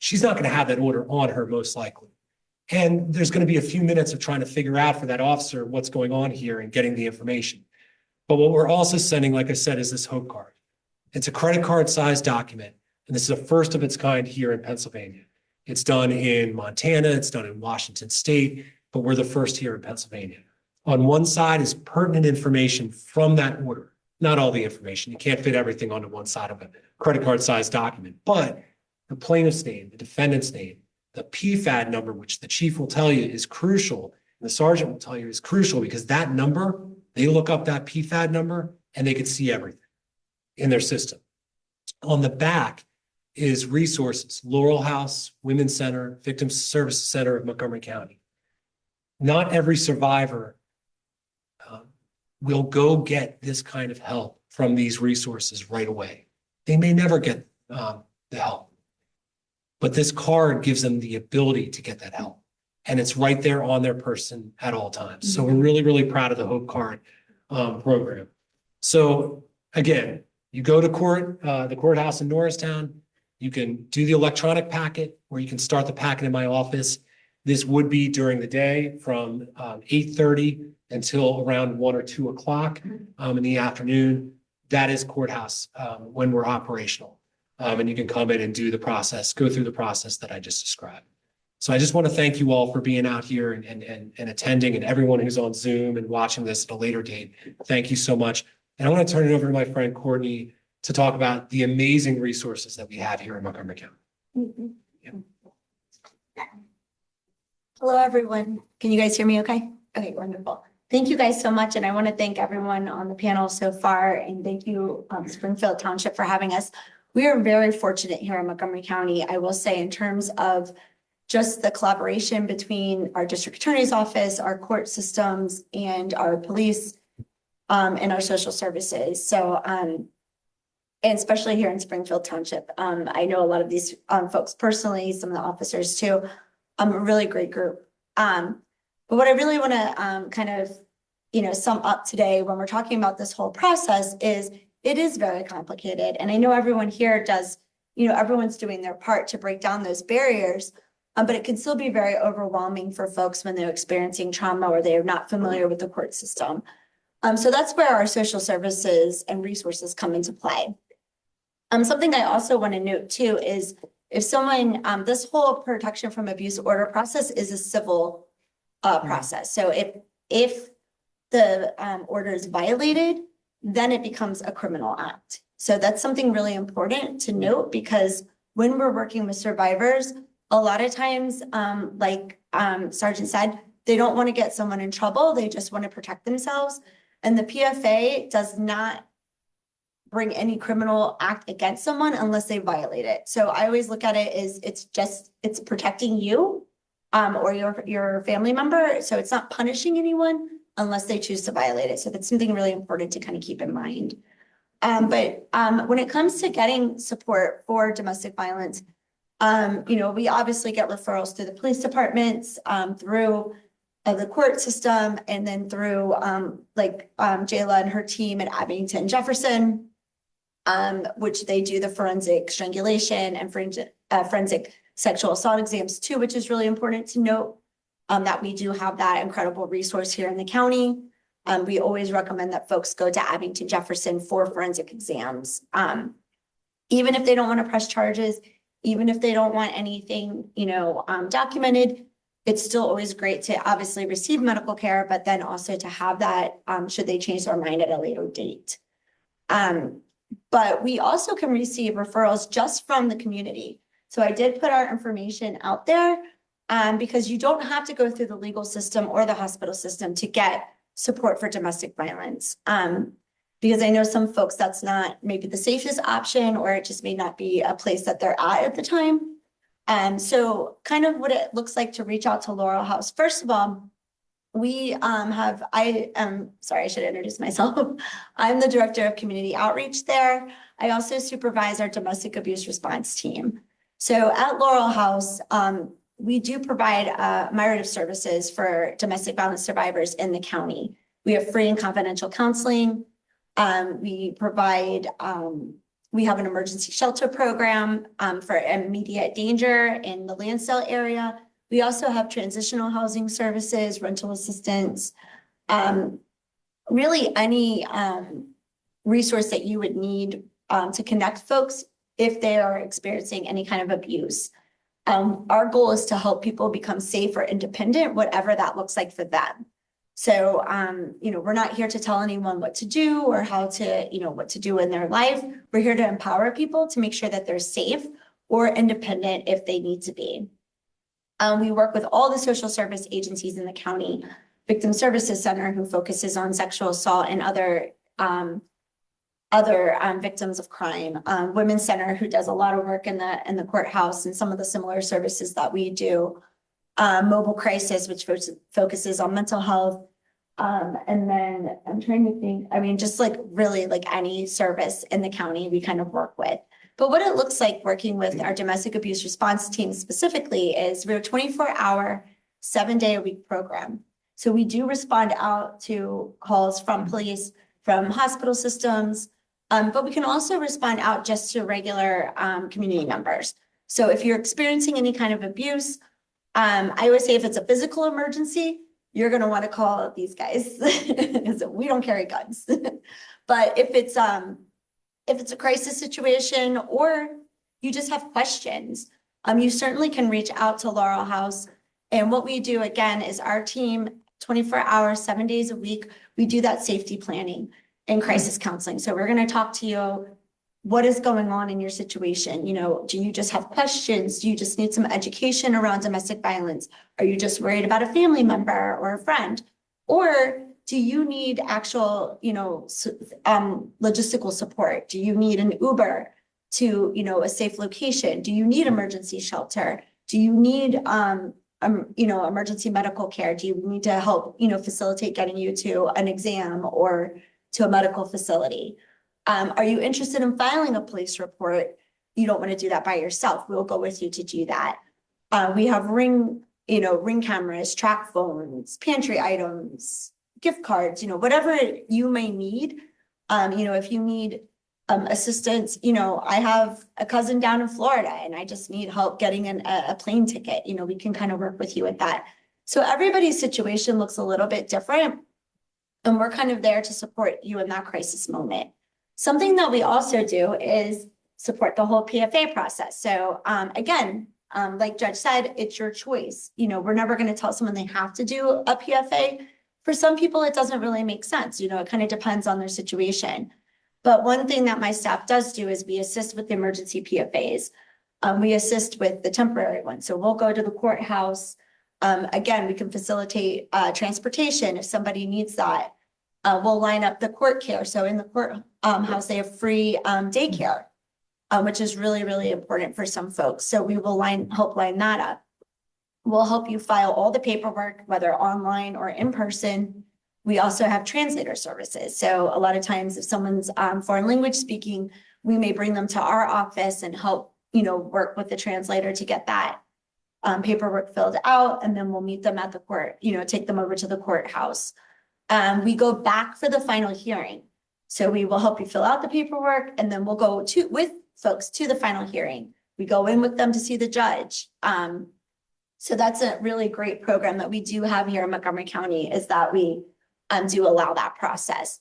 she's not going to have that order on her most likely. And there's going to be a few minutes of trying to figure out for that officer what's going on here and getting the information. But what we're also sending, like I said, is this hope card. It's a credit card sized document. And this is a first of its kind here in Pennsylvania. It's done in Montana, it's done in Washington State, but we're the first here in Pennsylvania. On one side is pertinent information from that order. Not all the information. You can't fit everything onto one side of a credit card sized document, but the plaintiff's name, the defendant's name, the PFAD number, which the chief will tell you is crucial, and the sergeant will tell you is crucial because that number, they look up that PFAD number and they can see everything in their system. On the back is resources, Laurel House, Women's Center, Victim Services Center of Montgomery County. Not every survivor will go get this kind of help from these resources right away. They may never get the help, but this card gives them the ability to get that help. And it's right there on their person at all times. So we're really, really proud of the Hope Card program. So again, you go to court, the courthouse in Norristown, you can do the electronic packet or you can start the packet in my office. This would be during the day from 8:30 until around 1 or 2 o'clock in the afternoon. That is courthouse when we're operational. And you can come in and do the process, go through the process that I just described. So I just want to thank you all for being out here and attending, and everyone who's on Zoom and watching this at a later date. Thank you so much. And I want to turn it over to my friend Courtney to talk about the amazing resources that we have here in Montgomery County. Yeah. Hello, everyone. Can you guys hear me okay? Okay, wonderful. Thank you guys so much. And I want to thank everyone on the panel so far. And thank you, Springfield Township, for having us. We are very fortunate here in Montgomery County, I will say, in terms of just the collaboration between our district attorney's office, our court systems, and our police and our social services. So, and especially here in Springfield Township. I know a lot of these folks personally, some of the officers too. A really great group. But what I really want to kind of, sum up today when we're talking about this whole process is it is very complicated. And I know everyone here does, everyone's doing their part to break down those barriers. But it can still be very overwhelming for folks when they're experiencing trauma or they're not familiar with the court system. So that's where our social services and resources come into play. Something I also want to note too is if someone, this whole protection from abuse order process is a civil process. So if the order is violated, then it becomes a criminal act. So that's something really important to note because when we're working with survivors, a lot of times, like Sergeant said, they don't want to get someone in trouble. They just want to protect themselves. And the PFA does not bring any criminal act against someone unless they violate it. So I always look at it as it's protecting you or your family member. So it's not punishing anyone unless they choose to violate it. So that's something really important to kind of keep in mind. But when it comes to getting support for domestic violence, we obviously get referrals to the police departments through the court system, and then through Jayla and her team at Abington Jefferson, which they do the forensic strangulation and forensic sexual assault exams too, which is really important to note, that we do have that incredible resource here in the county. We always recommend that folks go to Abington Jefferson for forensic exams. Even if they don't want to press charges, even if they don't want anything, documented, it's still always great to obviously receive medical care, but then also to have that, should they change their mind at a later date. But we also can receive referrals just from the community. So I did put our information out there, because you don't have to go through the legal system or the hospital system to get support for domestic violence. Because I know some folks that's not maybe the safest option, or it just may not be a place that they're at the time. So kind of what it looks like to reach out to Laurel House. First of all, I should introduce myself. I'm the director of community outreach there. I also supervise our domestic abuse response team. So at Laurel House, we do provide myriad services for domestic violence survivors in the county. We have free and confidential counseling. We have an emergency shelter program for immediate danger in the Lansdale area. We also have transitional housing services, rental assistance, really any resource that you would need to connect folks if they are experiencing any kind of abuse. Our goal is to help people become safe or independent, whatever that looks like for them. So, we're not here to tell anyone what to do or how to, what to do in their life. We're here to empower people to make sure that they're safe or independent if they need to be. We work with all the social service agencies in the county, Victim Services Center, who focuses on sexual assault and other victims of crime, Women's Center, who does a lot of work in the courthouse and some of the similar services that we do. Mobile Crisis, which focuses on mental health. And then I'm trying to think, just really any service in the county we kind of work with. But what it looks like working with our domestic abuse response team specifically is we're a 24-hour, 7-day-a-week program. So we do respond out to calls from police, from hospital systems, but we can also respond out just to regular community members. So if you're experiencing any kind of abuse, I always say if it's a physical emergency, you're going to want to call these guys because we don't carry guns. But if it's a crisis situation or you just have questions, you certainly can reach out to Laurel House. And what we do again is our team, 24 hours, 7 days a week, we do that safety planning and crisis counseling. So we're going to talk to you. What is going on in your situation? Do you just have questions? Do you just need some education around domestic violence? Are you just worried about a family member or a friend? Or do you need actual, logistical support? Do you need an Uber to, a safe location? Do you need emergency shelter? Do you need, emergency medical care? Do you need to help, facilitate getting you to an exam or to a medical facility? Are you interested in filing a police report? You don't want to do that by yourself. We'll go with you to do that. We have ring cameras, track phones, pantry items, gift cards, whatever you may need. If you need assistance, I have a cousin down in Florida and I just need help getting a plane ticket. We can kind of work with you with that. So everybody's situation looks a little bit different. And we're kind of there to support you in that crisis moment. Something that we also do is support the whole PFA process. So again, like Judge said, it's your choice. We're never going to tell someone they have to do a PFA. For some people, it doesn't really make sense. It kind of depends on their situation. But one thing that my staff does do is we assist with the emergency PFAs. We assist with the temporary ones. So we'll go to the courthouse. Again, we can facilitate transportation if somebody needs that. We'll line up the court care. So in the courthouse, they have free daycare, which is really, really important for some folks. So we will help line that up. We'll help you file all the paperwork, whether online or in person. We also have translator services. So a lot of times if someone's foreign language speaking, we may bring them to our office and help, work with the translator to get that paperwork filled out, and then we'll meet them at the court, take them over to the courthouse. We go back for the final hearing. So we will help you fill out the paperwork, and then we'll go with folks to the final hearing. We go in with them to see the judge. So that's a really great program that we do have here in Montgomery County, is that we do allow that process.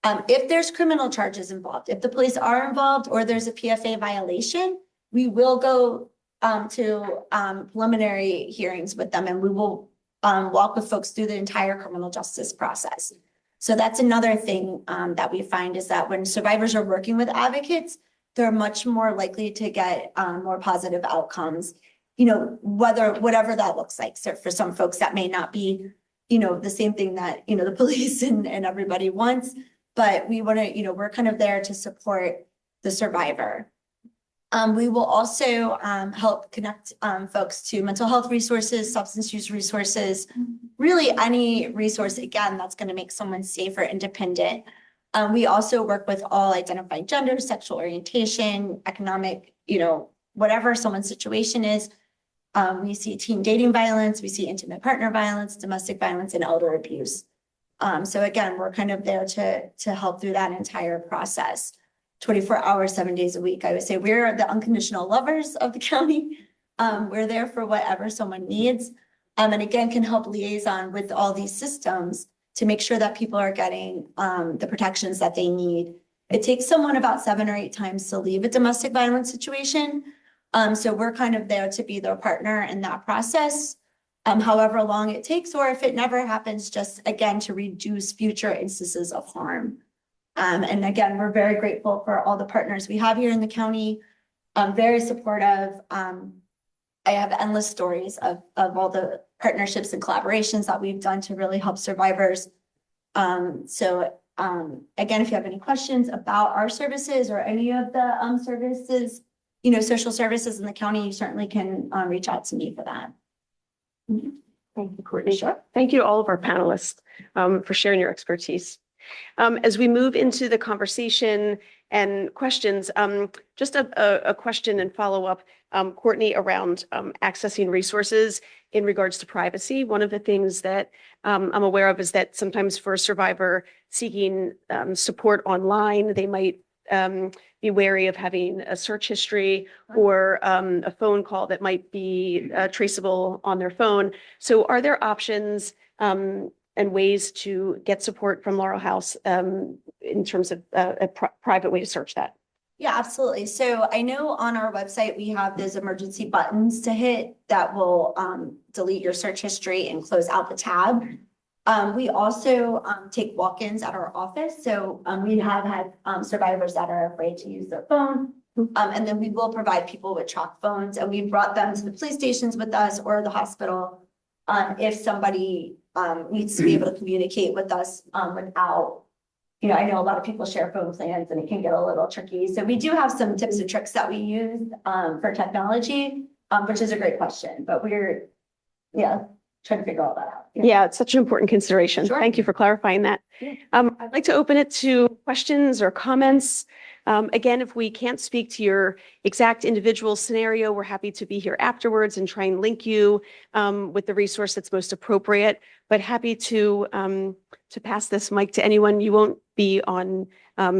If there's criminal charges involved, if the police are involved or there's a PFA violation, we will go to preliminary hearings with them, and we will walk with folks through the entire criminal justice process. So that's another thing that we find, is that when survivors are working with advocates, they're much more likely to get more positive outcomes, whatever that looks like. So for some folks, that may not be, the same thing that, the police and everybody wants, but we want to, we're kind of there to support the survivor. We will also help connect folks to mental health resources, substance use resources, really any resource, again, that's going to make someone safe or independent. We also work with all identified genders, sexual orientation, economic, whatever someone's situation is. We see teen dating violence, we see intimate partner violence, domestic violence, and elder abuse. So again, we're kind of there to help through that entire process. 24 hours, 7 days a week. I would say we're the unconditional lovers of the county. We're there for whatever someone needs. And again, can help liaison with all these systems to make sure that people are getting the protections that they need. It takes someone about 7 or 8 times to leave a domestic violence situation. So we're kind of there to be their partner in that process, however long it takes, or if it never happens, just again, to reduce future instances of harm. And again, we're very grateful for all the partners we have here in the county. Very supportive. I have endless stories of all the partnerships and collaborations that we've done to really help survivors. So again, if you have any questions about our services or any of the services, social services in the county, you certainly can reach out to me for that. Thank you, Courtney. Sure. Thank you to all of our panelists for sharing your expertise. As we move into the conversation and questions, just a question and follow-up, Courtney, around accessing resources in regards to privacy. One of the things that I'm aware of is that sometimes for a survivor seeking support online, they might be wary of having a search history or a phone call that might be traceable on their phone. So are there options and ways to get support from Laurel House in terms of a private way to search that? Yeah, absolutely. So I know on our website, we have those emergency buttons to hit that will delete your search history and close out the tab. We also take walk-ins at our office. So we have had survivors that are afraid to use their phone. And then we will provide people with chalk phones, and we brought them to the police stations with us or the hospital if somebody needs to be able to communicate with us without, I know a lot of people share phone plans and it can get a little tricky. So we do have some tips and tricks that we use for technology, which is a great question, but we're, trying to figure all that out. Yeah, it's such an important consideration. Sure. Thank you for clarifying that. Yeah. I'd like to open it to questions or comments. Again, if we can't speak to your exact individual scenario, we're happy to be here afterwards and try and link you with the resource that's most appropriate, but happy to pass this mic to anyone. You won't be on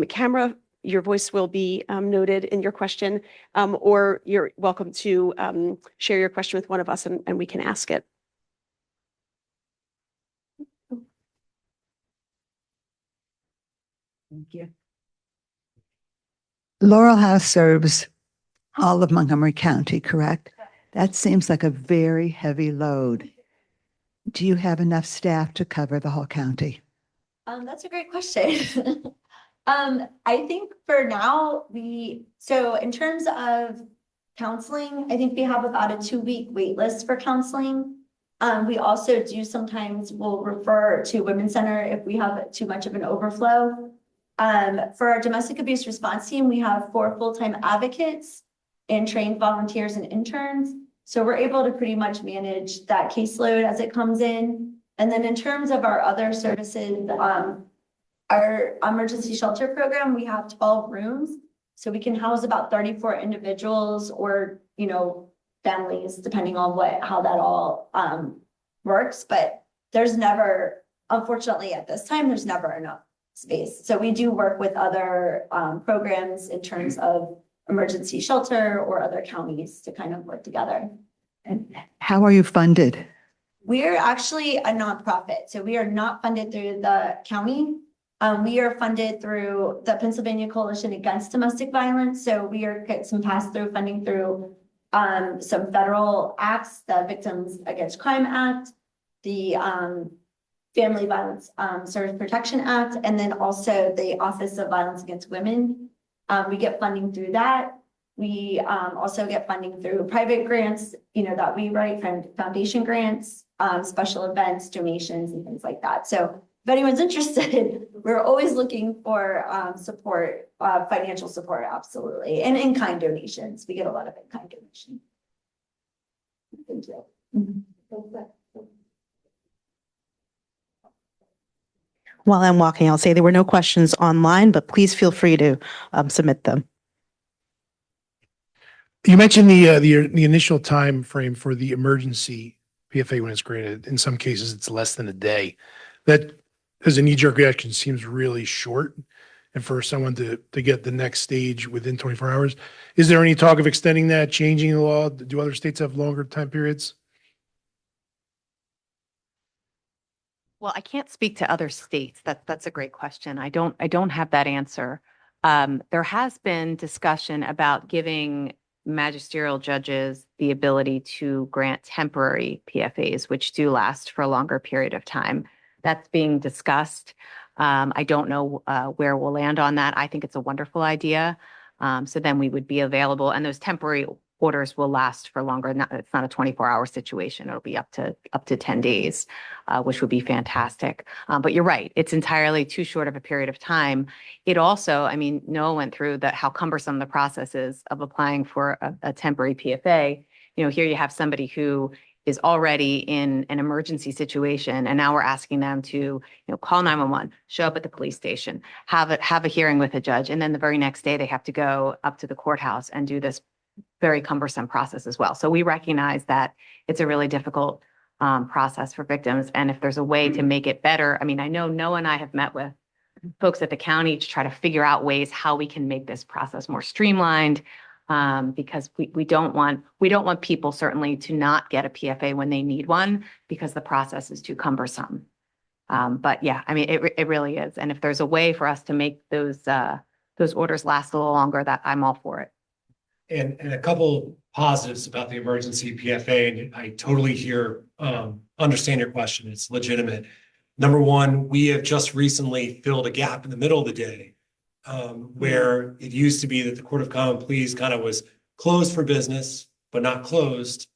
camera. Your voice will be noted in your question, or you're welcome to share your question with one of us and we can ask it. Thank you. Laurel House serves all of Montgomery County, correct? That seems like a very heavy load. Do you have enough staff to cover the whole county? That's a great question. I think for now, so in terms of counseling, I think we have about a 2-week wait list for counseling. We also do sometimes will refer to Women's Center if we have too much of an overflow. For our domestic abuse response team, we have 4 full-time advocates and trained volunteers and interns. So we're able to pretty much manage that caseload as it comes in. And then in terms of our other services, our emergency shelter program, we have 12 rooms. So we can house about 34 individuals or, families, depending on how that all works. But there's never, unfortunately, at this time, there's never enough space. So we do work with other programs in terms of emergency shelter or other counties to kind of work together. And how are you funded? We're actually a nonprofit, so we are not funded through the county. We are funded through the Pennsylvania Coalition Against Domestic Violence. So we are get some pass-through funding through some federal acts, the Victims Against Crime Act, the Family Violence Service Protection Act, and then also the Office of Violence Against Women. We get funding through that. We also get funding through private grants, that we write, from foundation grants, special events, donations, and things like that. So if anyone's interested, we're always looking for support, financial support, absolutely, and in-kind donations. We get a lot of in-kind donations. Thank you. While I'm walking, I'll say there were no questions online, but please feel free to submit them. You mentioned the initial time frame for the emergency PFA when it's granted. In some cases, it's less than a day. That, as a knee-jerk reaction, seems really short. And for someone to get the next stage within 24 hours, is there any talk of extending that, changing the law? Do other states have longer time periods? Well, I can't speak to other states. That's a great question. I don't have that answer. There has been discussion about giving magisterial judges the ability to grant temporary PFAs, which do last for a longer period of time. That's being discussed. I don't know where we'll land on that. I think it's a wonderful idea. So then we would be available, and those temporary orders will last for longer. It's not a 24-hour situation. It'll be up to 10 days, which would be fantastic. But you're right. It's entirely too short of a period of time. It also, Noah went through how cumbersome the process is of applying for a temporary PFA. Here you have somebody who is already in an emergency situation, and now we're asking them to, call 911, show up at the police station, have a hearing with a judge, and then the very next day they have to go up to the courthouse and do this very cumbersome process as well. So we recognize that it's a really difficult process for victims. And if there's a way to make it better, I know Noah and I have met with folks at the county to try to figure out ways how we can make this process more streamlined, because we don't want people certainly to not get a PFA when they need one, because the process is too cumbersome. But yeah, it really is. And if there's a way for us to make those orders last a little longer, that I'm all for it. And a couple positives about the emergency PFA, and I totally understand your question. It's legitimate. Number one, we have just recently filled a gap in the middle of the day, where it used to be that the Court of Common Pleas kind of was closed for business, but not closed.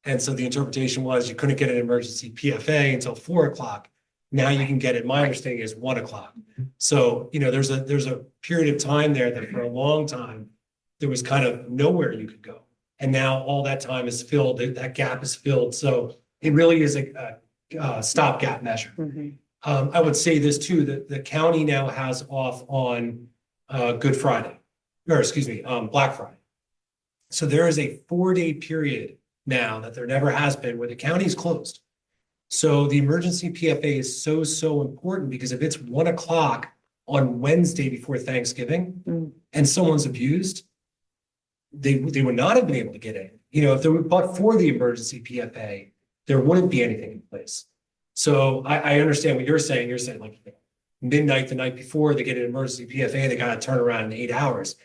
And so the interpretation was you couldn't get an emergency PFA until 4 o'clock. Now you can get it. My understanding is 1 o'clock. So, there's a period of time there that for a long time, there was kind of nowhere you could go. And now all that time is filled, that gap is filled. So it really is a stopgap measure. I would say this too, that the county now has off on Black Friday. So there is a 4-day period now that there never has been where the county is closed. So the emergency PFA is so important, because if it's 1 o'clock on Wednesday before Thanksgiving and someone's abused, they would not have been able to get in. If they were but for the emergency PFA, there wouldn't be anything in place. So I understand what you're saying. You're saying like midnight the night before they get an emergency PFA, they got to turn around in 8 hours.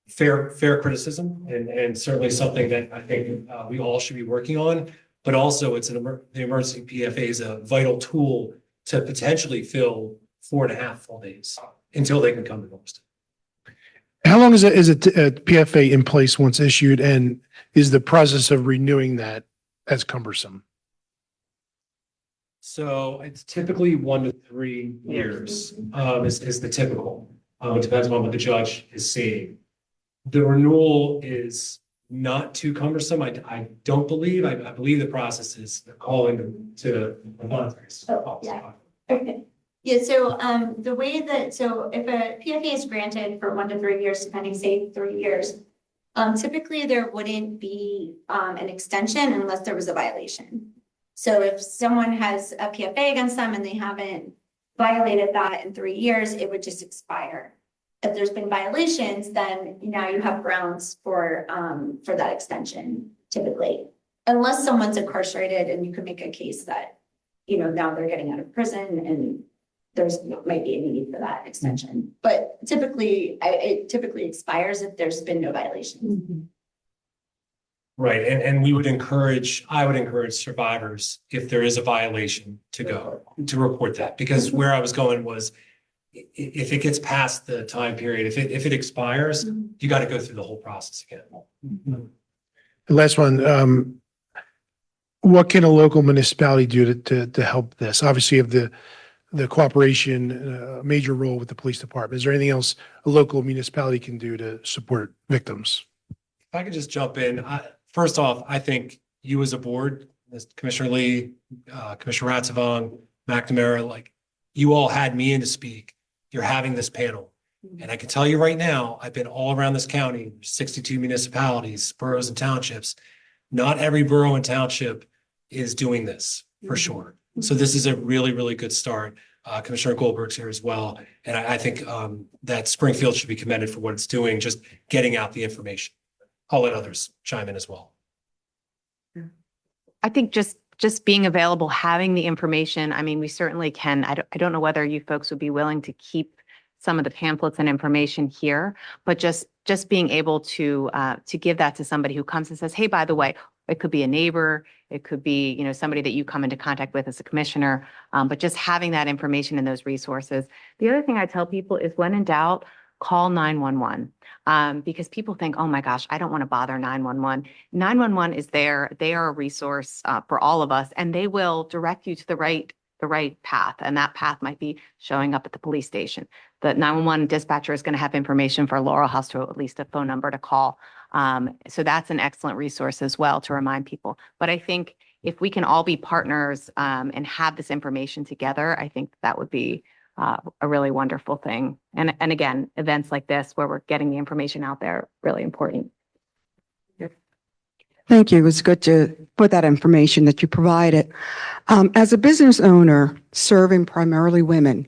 Fair criticism, and certainly something that I think we all should be working on. But also, the emergency PFA is a vital tool to potentially fill 4.5 full days until they can come to Boston. How long is a PFA in place once issued, and is the process of renewing that as cumbersome? So it's typically 1 to 3 years is the typical. It depends on what the judge is seeing. The renewal is not too cumbersome. I don't believe. I believe the process is calling to voluntaries. Okay. Yeah, so the way that, if a PFA is granted for 1 to 3 years, depending, say 3 years, Typically there wouldn't be an extension unless there was a violation. So if someone has a PFA against them and they haven't violated that in 3 years, it would just expire. If there's been violations, then now you have grounds for that extension typically. Unless someone's incarcerated and you could make a case that, now they're getting out of prison and might be a need for that extension. But typically, it typically expires if there's been no violations. Right, and I would encourage survivors, if there is a violation, to report that, because where I was going was, if it gets past the time period, if it expires, you got to go through the whole process again. The last one, what can a local municipality do to help this? Obviously, you have the cooperation, a major role with the police department. Is there anything else a local municipality can do to support victims? If I could just jump in, first off, I think you as a board, as Commissioner Lee, Commissioner Ratzavong, McNamara, like, you all had me in to speak. You're having this panel. And I can tell you right now, I've been all around this county, 62 municipalities, boroughs and townships. Not every borough and township is doing this, for sure. So this is a really, really good start. Commissioner Goldberg's here as well. And I think that Springfield should be commended for what it's doing, just getting out the information. I'll let others chime in as well. I think just being available, having the information. I mean, we certainly can. I don't know whether you folks would be willing to keep some of the pamphlets and information here, but just being able to give that to somebody who comes and says, hey, by the way, it could be a neighbor, it could be, somebody that you come into contact with as a commissioner, but just having that information and those resources. The other thing I tell people is, when in doubt, call 911, because people think, oh my gosh, I don't want to bother 911. 911 is there. They are a resource for all of us, and they will direct you to the right path. And that path might be showing up at the police station. The 911 dispatcher is going to have information for Laurel House, to at least a phone number to call. So that's an excellent resource as well to remind people. But I think if we can all be partners and have this information together, I think that would be a really wonderful thing. And again, events like this where we're getting the information out there, really important. Thank you. It was good to put that information that you provided. As a business owner serving primarily women,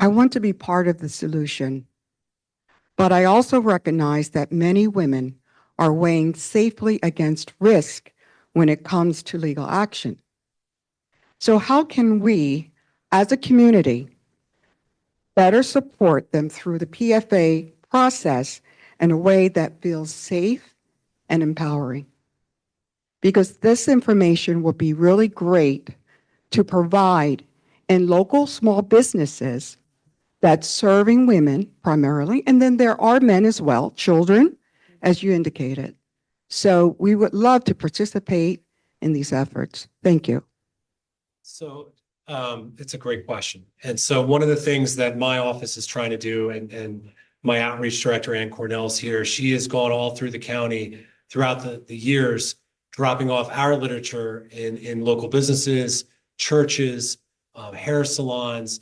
I want to be part of the solution. But I also recognize that many women are weighing safely against risk when it comes to legal action. So how can we, as a community, better support them through the PFA process in a way that feels safe and empowering? Because this information will be really great to provide in local small businesses that's serving women primarily, and then there are men as well, children, as you indicated. So we would love to participate in these efforts. Thank you. So it's a great question. And so one of the things that my office is trying to do, and my outreach director, Ann Cornell's here, she has gone all through the county throughout the years, dropping off our literature in local businesses, churches, hair salons,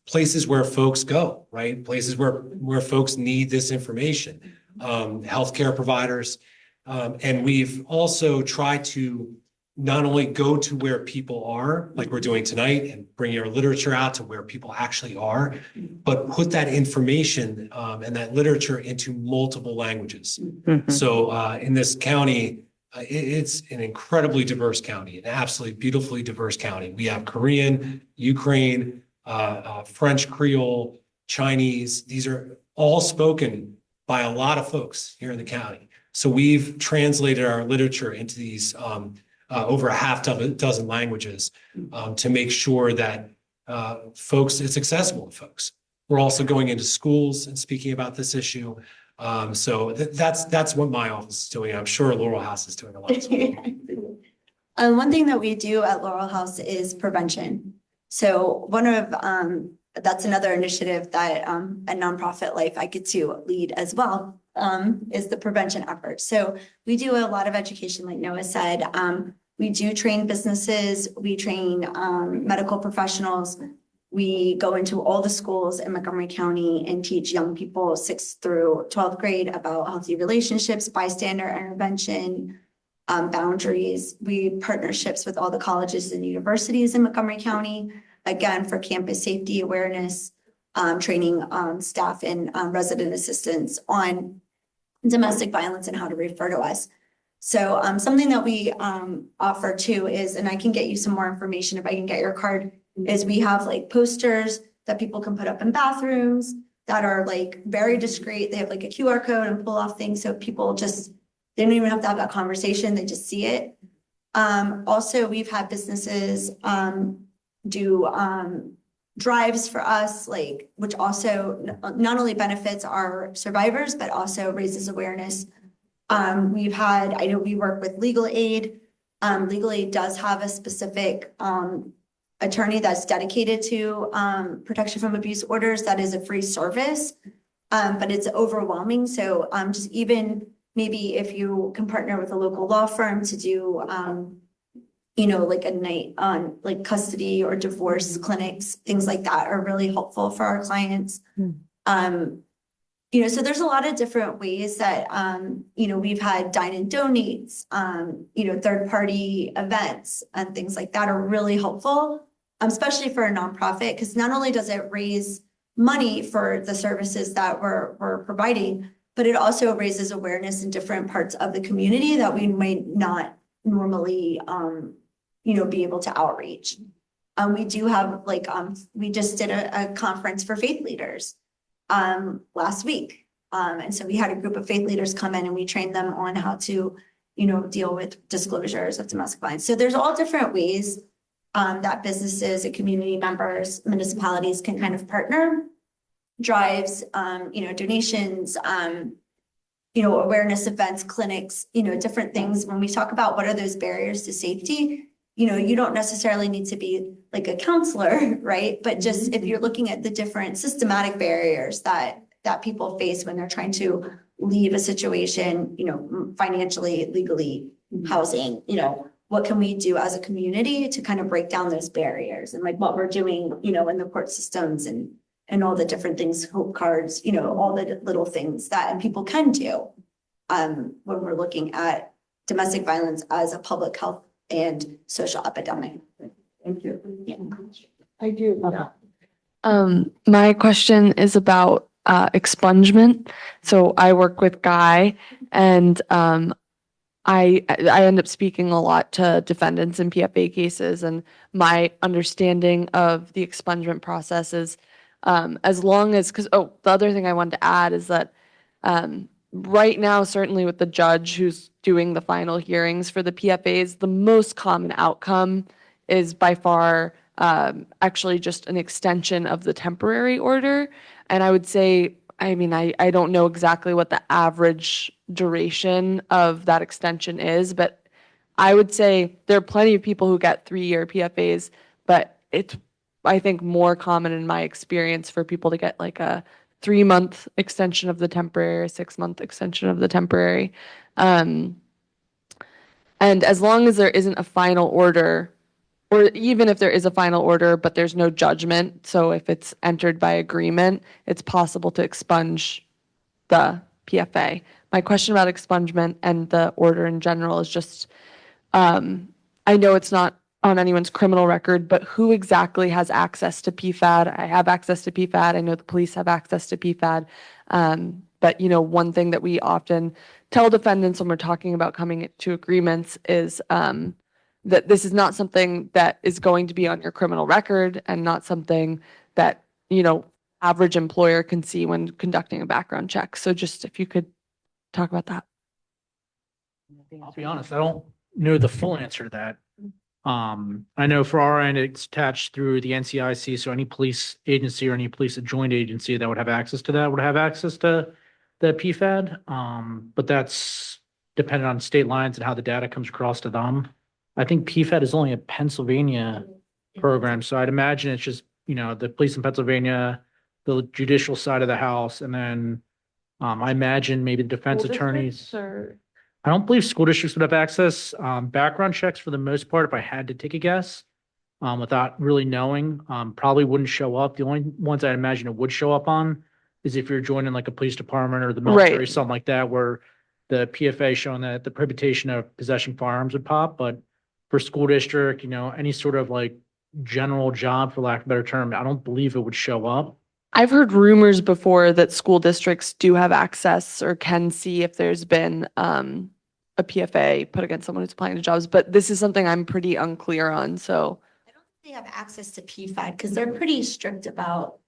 places where folks go, right? Places where folks need this information, healthcare providers. And we've also tried to not only go to where people are, like we're doing tonight, and bring our literature out to where people actually are, but put that information and that literature into multiple languages. So in this county, it's an incredibly diverse county, an absolutely beautifully diverse county. We have Korean, Ukraine, French, Creole, Chinese. These are all spoken by a lot of folks here in the county. So we've translated our literature into these over a half dozen languages to make sure that it's accessible to folks. We're also going into schools and speaking about this issue. So that's what my office is doing. I'm sure Laurel House is doing a lot as well. One thing that we do at Laurel House is prevention. So that's another initiative that a nonprofit life I get to lead as well, is the prevention effort. So we do a lot of education, like Noah said. We do train businesses, we train medical professionals We go into all the schools in Montgomery County and teach young people 6th through 12th grade about healthy relationships, bystander intervention, boundaries. We partnerships with all the colleges and universities in Montgomery County, again, for campus safety awareness, training staff and resident assistants on domestic violence and how to refer to us. So something that we offer too is, and I can get you some more information if I can get your card, is we have like posters that people can put up in bathrooms that are like very discreet. They have like a QR code and pull off things. So people just, they don't even have to have that conversation. They just see it. Also, we've had businesses do drives for us, like, which also not only benefits our survivors, but also raises awareness. We've had, I know we work with legal aid. Legal aid does have a specific attorney that's dedicated to protection from abuse orders. That is a free service, but it's overwhelming. So just even maybe if you can partner with a local law firm to do, you know, like a night on like custody or divorce clinics, things like that are really helpful for our clients. You know, so there's a lot of different ways that, you know, we've had dine and donates, you know, third-party events and things like that are really helpful, especially for a nonprofit, because not only does it raise money for the services that we're providing, but it also raises awareness in different parts of the community that we might not normally, you know, be able to outreach. We do have like, we just did a conference for faith leaders last week. And so we had a group of faith leaders come in and we trained them on how to, you know, deal with disclosures of domestic violence. So there's all different ways that businesses and community members, municipalities can kind of partner, drives, you know, donations, you know, awareness events, clinics, you know, different things. When we talk about what are those barriers to safety, you know, you don't necessarily need to be like a counselor, right? But just if you're looking at the different systematic barriers that people face when they're trying to leave a situation, you know, financially, legally, housing, you know, what can we do as a community to kind of break down those barriers, and like what we're doing, you know, in the court systems and all the different things, hope cards, you know, all the little things that people can do when we're looking at domestic violence as a public health and social epidemic. Thank you. Yeah. I do. My question is about expungement. So I work with Guy, and I end up speaking a lot to defendants in PFA cases, and my understanding of the expungement process is as long as, the other thing I wanted to add is that right now, certainly with the judge who's doing the final hearings for the PFAs, the most common outcome is by far actually just an extension of the temporary order. And I would say, I mean, I don't know exactly what the average duration of that extension is, but I would say there are plenty of people who get 3-year PFAs, but it's, I think, more common in my experience for people to get like a 3-month extension of the temporary, 6-month extension of the temporary. And as long as there isn't a final order, or even if there is a final order, but there's no judgment, so if it's entered by agreement, it's possible to expunge the PFA. My question about expungement and the order in general is just, I know it's not on anyone's criminal record, but who exactly has access to PFAD? I have access to PFAD. I know the police have access to PFAD. But, you know, one thing that we often tell defendants when we're talking about coming to agreements is that this is not something that is going to be on your criminal record and not something that, you know, average employer can see when conducting a background check. So just if you could talk about that. I'll be honest, I don't know the full answer to that. I know for our end, it's attached through the NCIC, so any police agency or any police adjoined agency that would have access to that would have access to the PFAD. But that's dependent on state lines and how the data comes across to them. I think PFAD is only a Pennsylvania program, so I'd imagine it's just, you know, the police in Pennsylvania, the judicial side of the house, and then I imagine maybe the defense attorneys. I don't believe school districts would have access. Background checks, for the most part, if I had to take a guess, without really knowing, probably wouldn't show up. The only ones I imagine it would show up on is if you're joining like a police department or the military, Right. something like that, where the PFA showing that the prohibition of possessing firearms would pop. But for school district, any sort of like general job, for lack of a better term, I don't believe it would show up. I've heard rumors before that school districts do have access or can see if there's been a PFA put against someone who's applying to jobs, but this is something I'm pretty unclear on, so. I don't think they have access to PFAD because they're pretty strict about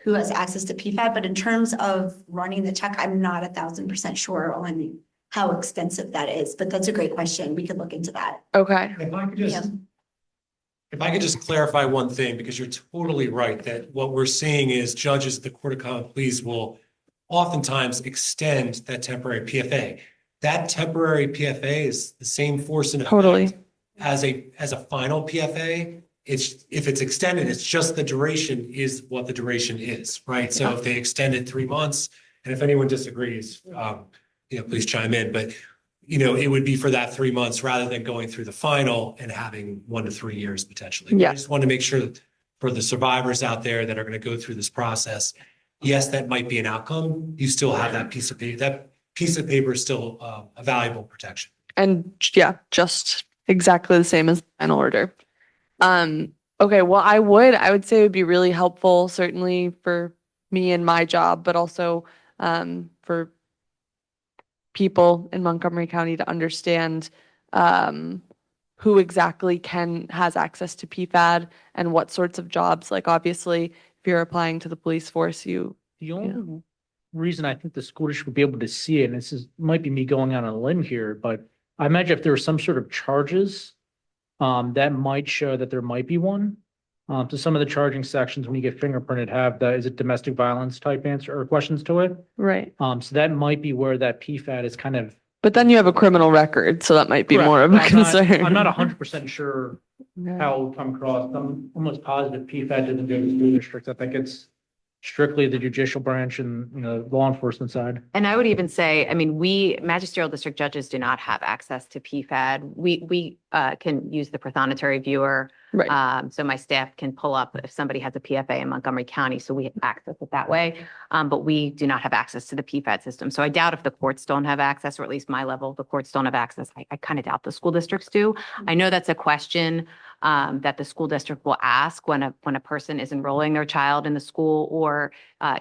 who has access to PFAD, but in terms of running the check, I'm not 1,000% sure on how extensive that is, but that's a great question. We could look into that. Okay. If I could just clarify one thing, because you're totally right that what we're seeing is judges at the Court of Common Pleas will oftentimes extend that temporary PFA. That temporary PFA is the same force and effect Totally. as a final PFA. If it's extended, it's just the duration is what the duration is, right? So if they extend it 3 months, and if anyone disagrees, please chime in, but it would be for that 3 months rather than going through the final and having 1 to 3 years potentially. Yeah. I just want to make sure that for the survivors out there that are going to go through this process, yes, that might be an outcome. You still have that piece of paper. That piece of paper is still a valuable protection. And yeah, just exactly the same as the final order. Okay, well, I would say it would be really helpful, certainly for me and my job, but also for people in Montgomery County to understand who exactly has access to PFAD and what sorts of jobs. Like obviously, if you're applying to the police force, The only reason I think the school district would be able to see it, and might be me going out on a limb here, but I imagine if there were some sort of charges, that might show that there might be one. So some of the charging sections, when you get fingerprinted, have that, is it domestic violence type answer or questions to it? right. So that might be where that PFAD is kind of. But then you have a criminal record, so that might be Correct. more of a I'm not- concern. I'm not 100% sure how it will come across. I'm almost positive PFAD didn't go to the school district. I think it's strictly the judicial branch and, law enforcement side. And I would even say, I mean, we magisterial district judges do not have access to PFAD. We can use the Prothonotary viewer. Right. So my staff can pull up if somebody has a PFA in Montgomery County, so we access it that way. But we do not have access to the PFAD system. So I doubt if the courts don't have access, or at least my level, the courts don't have access. I kind of doubt the school districts do. I know that's a question that the school district will ask when a person is enrolling their child in the school, or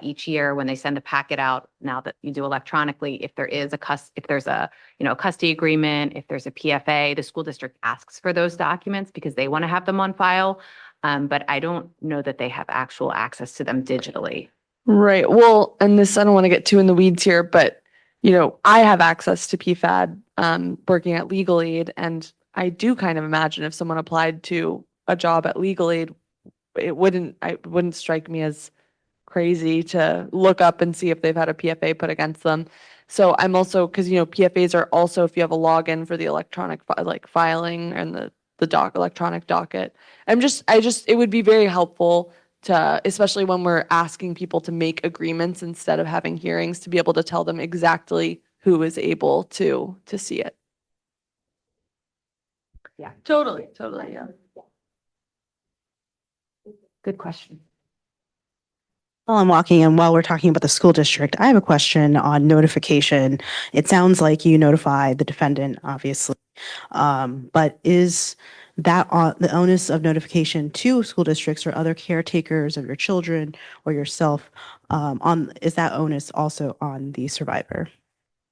each year when they send a packet out, now that you do electronically, if there's a custody agreement, if there's a PFA, the school district asks for those documents because they want to have them on file. But I don't know that they have actual access to them digitally. Right. Well, and this, I don't want to get too in the weeds here, but, I have access to PFAD working at Legal Aid, and I do kind of imagine if someone applied to a job at Legal Aid, it wouldn't strike me as crazy to look up and see if they've had a PFA put against them. So I'm also, because, PFAs are also, if you have a login for the electronic filing and the electronic docket. It would be very helpful to, especially when we're asking people to make agreements instead of having hearings, to be able to tell them exactly who is able to see it. Yeah. Totally, yeah. Good question. While I'm walking and while we're talking about the school district, I have a question on notification. It sounds like you notify the defendant, obviously. But is that the onus of notification to school districts or other caretakers of your children or yourself, is that onus also on the survivor?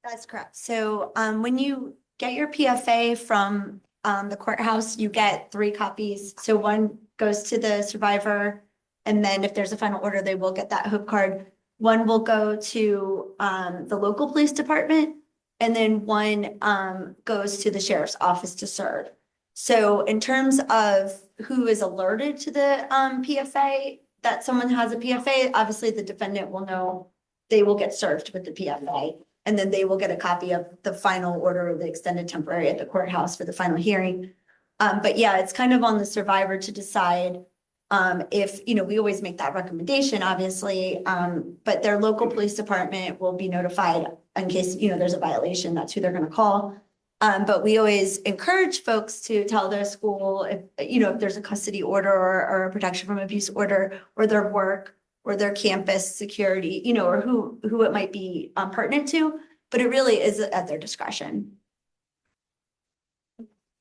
That's correct. So when you get your PFA from the courthouse, you get 3 copies. So one goes to the survivor, and then if there's a final order, they will get that hope card. One will go to the local police department, and then one goes to the sheriff's office to serve. So in terms of who is alerted to the PFA, that someone has a PFA, obviously the defendant will know, they will get served with the PFA. And then they will get a copy of the final order of the extended temporary at the courthouse for the final hearing. But yeah, it's kind of on the survivor to decide if, we always make that recommendation, obviously, but their local police department will be notified in case, there's a violation. That's who they're going to call. But we always encourage folks to tell their school if, if there's a custody order or a protection from abuse order, or their work, or their campus security, or who it might be pertinent to, but it really is at their discretion.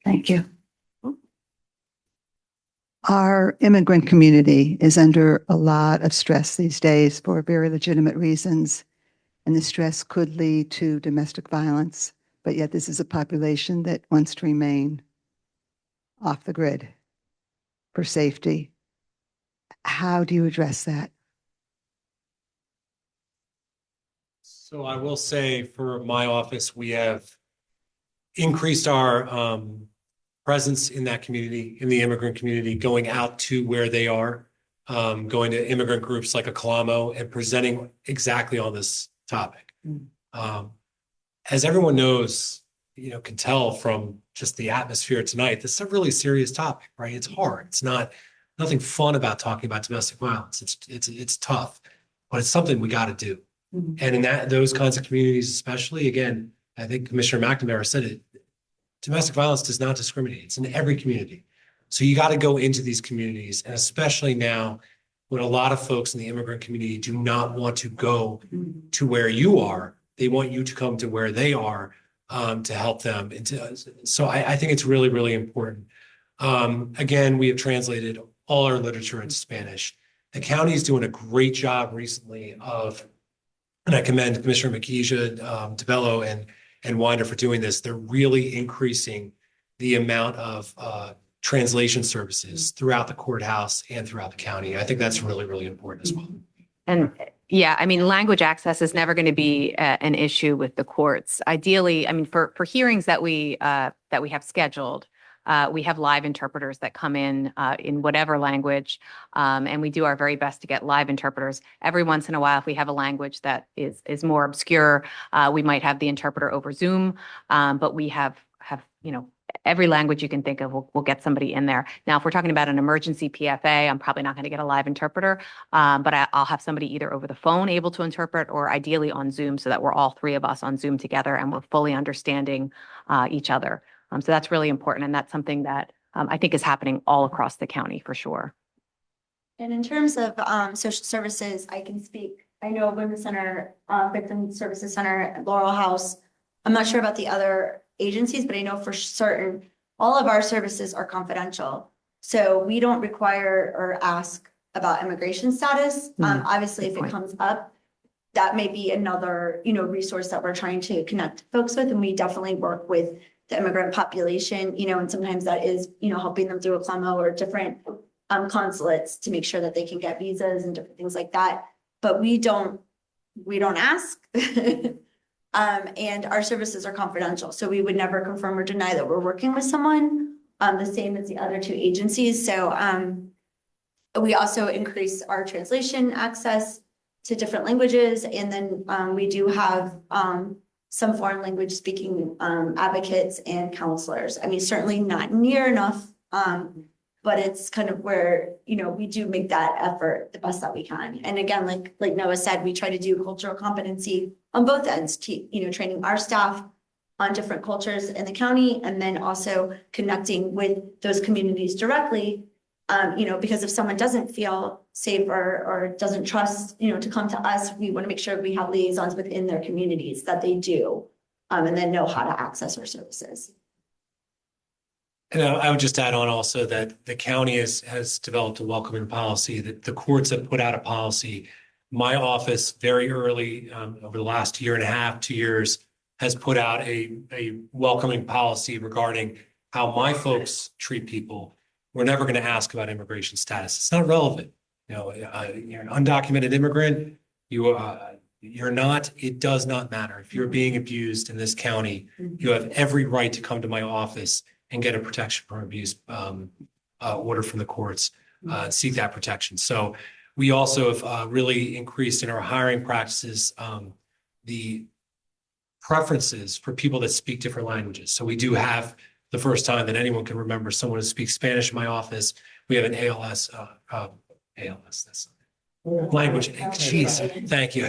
Thank you. Our immigrant community is under a lot of stress these days for very legitimate reasons, and the stress could lead to domestic violence, but yet this is a population that wants to remain off the grid for safety. How do you address that? So I will say for my office, we have increased our presence in that community, in the immigrant community, going out to where they are, going to immigrant groups like a Kalamo and presenting exactly on this topic. As everyone knows, can tell from just the atmosphere tonight, this is a really serious topic, right? It's hard. It's nothing fun about talking about domestic violence. It's tough, but it's something we got to do. And in those kinds of communities, especially, again, I think Commissioner McNamara said it, domestic violence does not discriminate. It's in every community. So you got to go into these communities, and especially now when a lot of folks in the immigrant community do not want to go to where you are. They want you to come to where they are to help them. So I think it's really, really important. Again, we have translated all our literature into Spanish. The county is doing a great job recently and I commend Commissioner McKeesha, DeBello, and Winder for doing this. They're really increasing the amount of translation services throughout the courthouse and throughout the county. I think that's really, really important as well. And yeah, I mean, language access is never going to be an issue with the courts. Ideally, I mean, for hearings that we have scheduled, we have live interpreters that come in whatever language, and we do our very best to get live interpreters. Every once in a while, if we have a language that is more obscure, we might have the interpreter over Zoom, but we have every language you can think of, we'll get somebody in there. Now, if we're talking about an emergency PFA, I'm probably not going to get a live interpreter, but I'll have somebody either over the phone able to interpret, or ideally on Zoom, so that we're all three of us on Zoom together and we're fully understanding each other. So that's really important. And that's something that I think is happening all across the county for sure. And in terms of social services, I can speak. I know Women's Center, Victim Services Center at Laurel House. I'm not sure about the other agencies, but I know for certain all of our services are confidential. So we don't require or ask about immigration status. Obviously, if it comes up, that may be another, resource that we're trying to connect folks with. And we definitely work with the immigrant population, and sometimes that is, helping them through a CLAMO or different consulates to make sure that they can get visas and different things like that. But we don't ask. And our services are confidential. So we would never confirm or deny that we're working with someone, the same as the other two agencies. So we also increase our translation access to different languages. And then we do have some foreign language speaking advocates and counselors. I mean, certainly not near enough, but it's kind of where, we do make that effort the best that we can. And again, like Noah said, we try to do cultural competency on both ends, training our staff on different cultures in the county, and then also connecting with those communities directly. Because if someone doesn't feel safe or doesn't trust, to come to us, we want to make sure we have liaisons within their communities that they do, and then know how to access our services. And I would just add on also that the county has developed a welcoming policy, that the courts have put out a policy. My office very early, over the last year and a half, 2 years, has put out a welcoming policy regarding how my folks treat people. We're never going to ask about immigration status. It's not relevant. You're an undocumented immigrant. You're not. It does not matter. If you're being abused in this county, you have every right to come to my office and get a protection from abuse order from the courts, seek that protection. So we also have really increased in our hiring practices the preferences for people that speak different languages. So we do have, the first time that anyone can remember, someone who speaks Spanish in my office. We have an ALS, that's language. Jeez, thank you.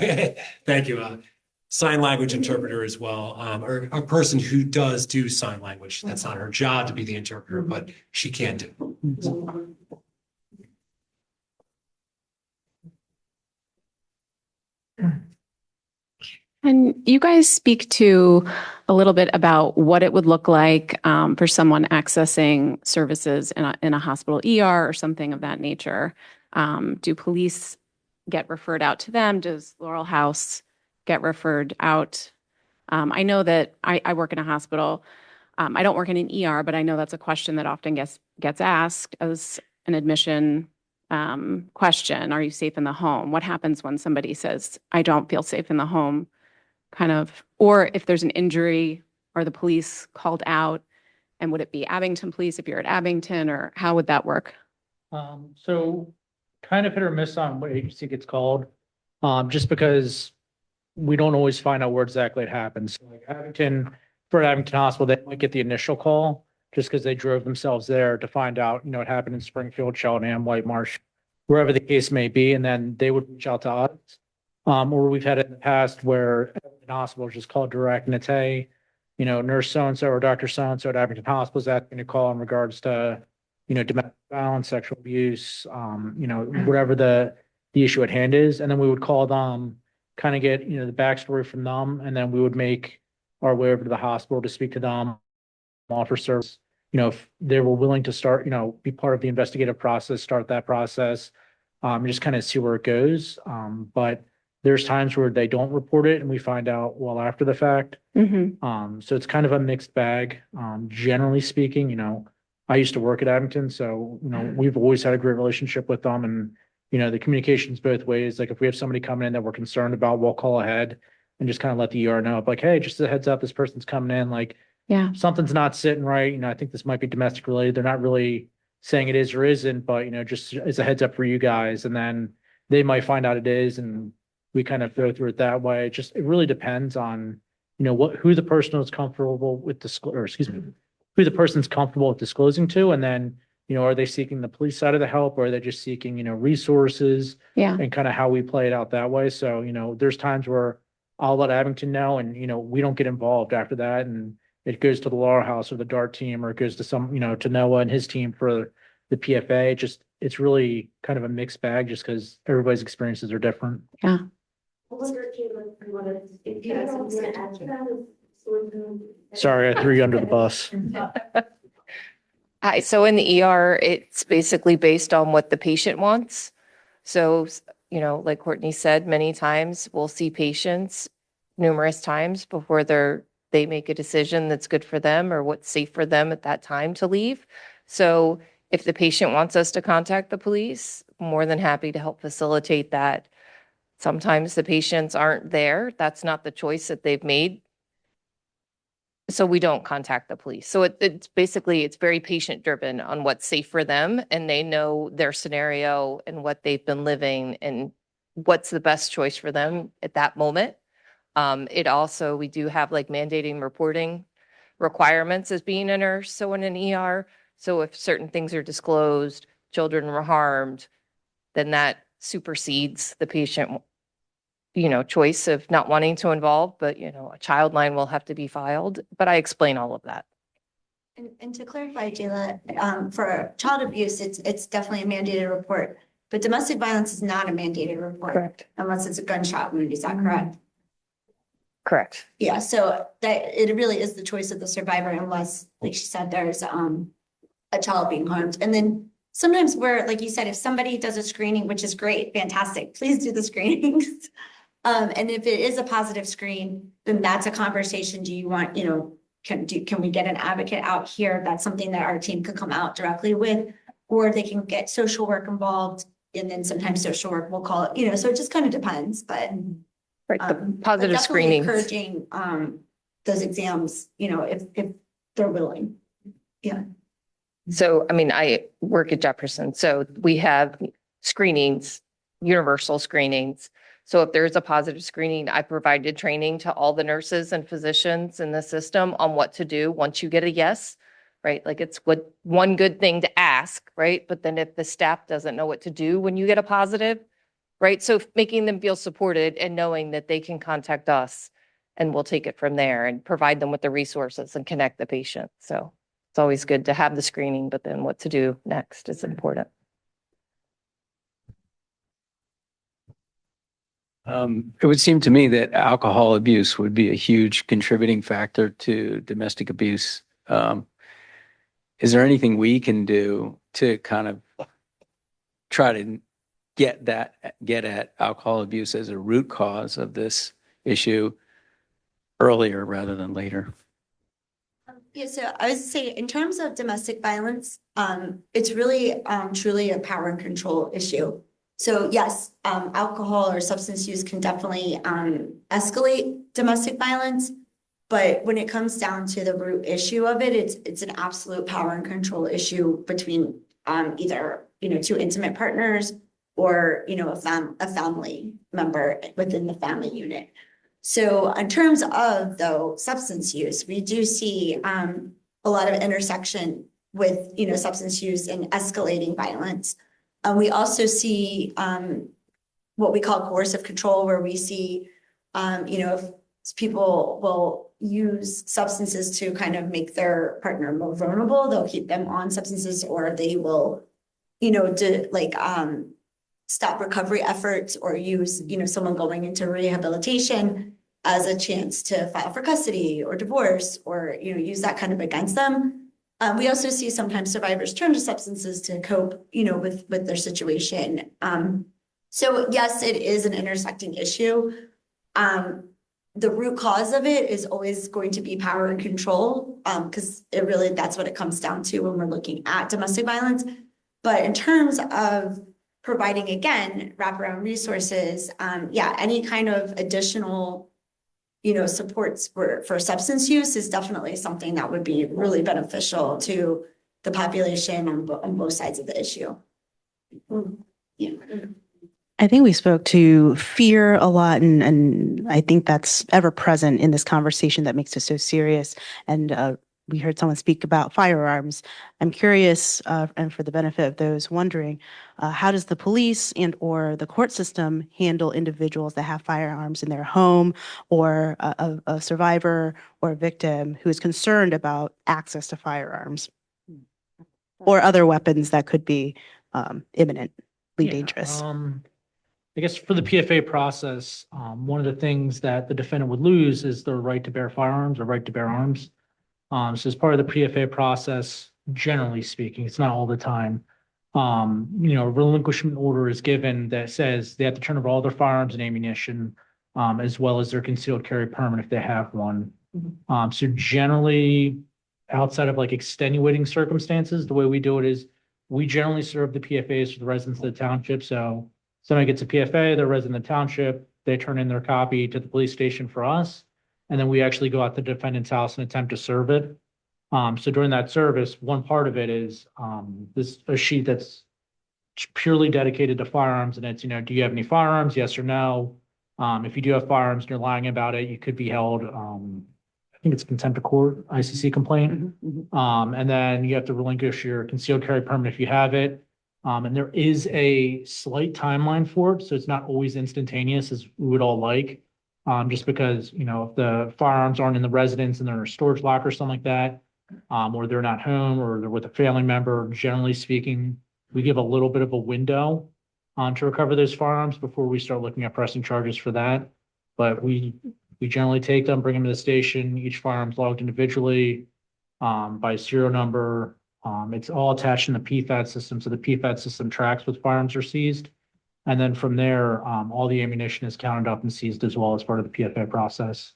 Thank you. sign language interpreter as well, or a person who does do sign language. That's not her job to be the interpreter, but she can do. And you guys speak to a little bit about what it would look like for someone accessing services in a hospital ER or something of that nature. Do police get referred out to them? Does Laurel House get referred out? I know that I work in a hospital. I don't work in an ER, but I know that's a question that often gets asked as an admission question. Are you safe in the home? What happens when somebody says, I don't feel safe in the home? Kind of, or if there's an injury, are the police called out? And would it be Abington Police if you're at Abington, or how would that work? So kind of hit or miss on what agency gets called, just because we don't always find out where exactly it happens. So like for Abington Hospital, they might get the initial call just because they drove themselves there to find out, it happened in Springfield, Cheltenham, White Marsh, wherever the case may be, and then they would reach out to us. Or we've had it in the past where Abington Hospital is just called direct and it's, hey, nurse so-and-so or Dr. So-and-so at Abington Hospital is asking to call in regards to, domestic violence, sexual abuse, whatever the issue at hand is. And then we would call them, kind of get, the backstory from them. And then we would make our way over to the hospital to speak to them, offer service, if they were willing to start, be part of the investigative process, start that process, just kind of see where it goes. But there's times where they don't report it and we find out well after the fact. So it's kind of a mixed bag. Generally speaking, I used to work at Abington, so we've always had a great relationship with them, and the communication's both ways. Like if we have somebody coming in that we're concerned about, we'll call ahead and just kind of let the ER know, like, hey, just a heads up, this person's coming in, like, Yeah. something's not sitting right. I think this might be domestic related. They're not really saying it is or isn't, but just as a heads up for you guys, and then they might find out it is, and we kind of go through it that way. It really depends on, who the person is comfortable with who the person's comfortable with disclosing to. And then, are they seeking the police side of the help, or are they just seeking, resources Yeah. and kind of how we play it out that way. So, there's times where I'll let Abington know and, we don't get involved after that. And it goes to the Laurel House or the DART team, or it goes to to Noah and his team for the PFA. It's really kind of a mixed bag just because everybody's experiences are different. Yeah. Sorry, I threw you under the bus. Hi, so in the ER, it's basically based on what the patient wants. So, like Courtney said, many times we'll see patients numerous times before they make a decision that's good for them or what's safe for them at that time to leave. So if the patient wants us to contact the police, more than happy to help facilitate that. Sometimes the patients aren't there. That's not the choice that they've made. So we don't contact the police. So it's basically, it's very patient driven on what's safe for them, and they know their scenario and what they've been living and what's the best choice for them at that moment. We do have like mandating reporting requirements as being a nurse. So in an ER, so if certain things are disclosed, children were harmed, then that supersedes the patient choice of not wanting to involve, but, a child line will have to be filed, but I explain all of that. And to clarify, Jayla, for child abuse, it's definitely a mandated report, but domestic violence is not a mandated report. Correct. Unless it's a gunshot wound, is that correct? Correct. Yeah, so that it really is the choice of the survivor unless, like she said, there's a child being harmed. And then sometimes like you said, if somebody does a screening, which is great, fantastic, please do the screenings. And if it is a positive screen, then that's a conversation. Do you want, can we get an advocate out here? That's something that our team could come out directly with, or they can get social work involved. And then sometimes social work will call it, so it just kind of depends, but. Right, the but positive definitely screenings. encouraging, those exams, if they're willing. Yeah. So, I work at Jefferson, so we have screenings, universal screenings. So if there's a positive screening, I provided training to all the nurses and physicians in the system on what to do once you get a yes, right? Like it's one good thing to ask, right? But then if the staff doesn't know what to do when you get a positive, right? So making them feel supported and knowing that they can contact us and we'll take it from there and provide them with the resources and connect the patient. So it's always good to have the screening, but then what to do next is important. It would seem to me that alcohol abuse would be a huge contributing factor to domestic abuse. Is there anything we can do to kind of try to get at alcohol abuse as a root cause of this issue earlier rather than later? Yeah, so I would say in terms of domestic violence, it's really truly a power and control issue. So yes, alcohol or substance use can definitely escalate domestic violence. But when it comes down to the root issue of it, it's an absolute power and control issue between either, two intimate partners or, a family member within the family unit. So in terms of, though, substance use, we do see a lot of intersection with, substance use and escalating violence. We also see what we call coercive control, where we see, if people will use substances to kind of make their partner more vulnerable, they'll keep them on substances, or they will, stop recovery efforts or use, someone going into rehabilitation as a chance to file for custody or divorce or, use that kind of against them. We also see sometimes survivors turn to substances to cope, with their situation. So yes, it is an intersecting issue. The root cause of it is always going to be power and control, because that's what it comes down to when we're looking at domestic violence. But in terms of providing, again, wraparound resources, any kind of additional supports for substance use is definitely something that would be really beneficial to the population on both sides of the issue. Yeah. I think we spoke to fear a lot, and I think that's ever present in this conversation that makes it so serious. And we heard someone speak about firearms. I'm curious, and for the benefit of those wondering, how does the police and or the court system handle individuals that have firearms in their home, or a survivor or a victim who is concerned about access to firearms or other weapons that could be imminently dangerous? I guess for the PFA process, one of the things that the defendant would lose is their right to bear firearms or right to bear arms. So as part of the PFA process, generally speaking, it's not all the time, a relinquishment order is given that says they have to turn over all their firearms and ammunition, as well as their concealed carry permit if they have one. So generally, outside of like extenuating circumstances, the way we do it is we generally serve the PFAs for the residents of the township. So somebody gets a PFA, they're a resident of the township, they turn in their copy to the police station for us. And then we actually go out to the defendant's house and attempt to serve it. So during that service, one part of it is a sheet that's purely dedicated to firearms. And it's, do you have any firearms? Yes or no. If you do have firearms and you're lying about it, you could be held, I think it's contempt of court, ICC complaint. And then you have to relinquish your concealed carry permit if you have it. And there is a slight timeline for it. So it's not always instantaneous as we would all like. Just because, if the firearms aren't in the residence and they're in a storage locker or something like that, or they're not home or they're with a family member, generally speaking, we give a little bit of a window to recover those firearms before we start looking at pressing charges for that. But we generally take them, bring them to the station. Each firearm's logged individually by serial number. It's all attached in the PFAT system. So the PFAT system tracks what firearms are seized. And then from there, all the ammunition is counted up and seized as well as part of the PFA process.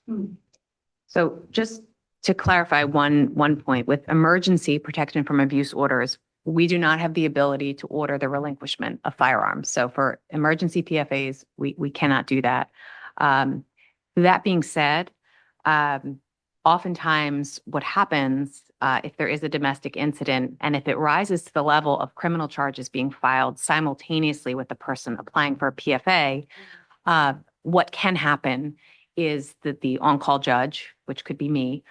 So just to clarify one point, with emergency protection from abuse orders, we do not have the ability to order the relinquishment of firearms. So for emergency PFAs, we cannot do that. That being said, oftentimes what happens if there is a domestic incident and if it rises to the level of criminal charges being filed simultaneously with the person applying for a PFA, what can happen is that the on-call judge, which could be me,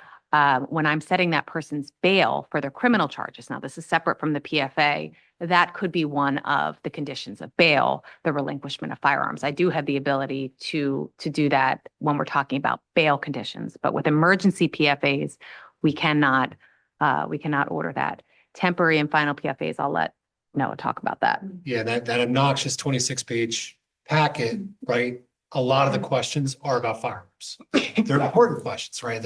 when I'm setting that person's bail for their criminal charges, now this is separate from the PFA, that could be one of the conditions of bail, the relinquishment of firearms. I do have the ability to do that when we're talking about bail conditions, but with emergency PFAs, we cannot order that. Temporary and final PFAs, I'll let Noah talk about that. Yeah, that obnoxious 26-page packet, right? A lot of the questions are about firearms. They're important questions, right?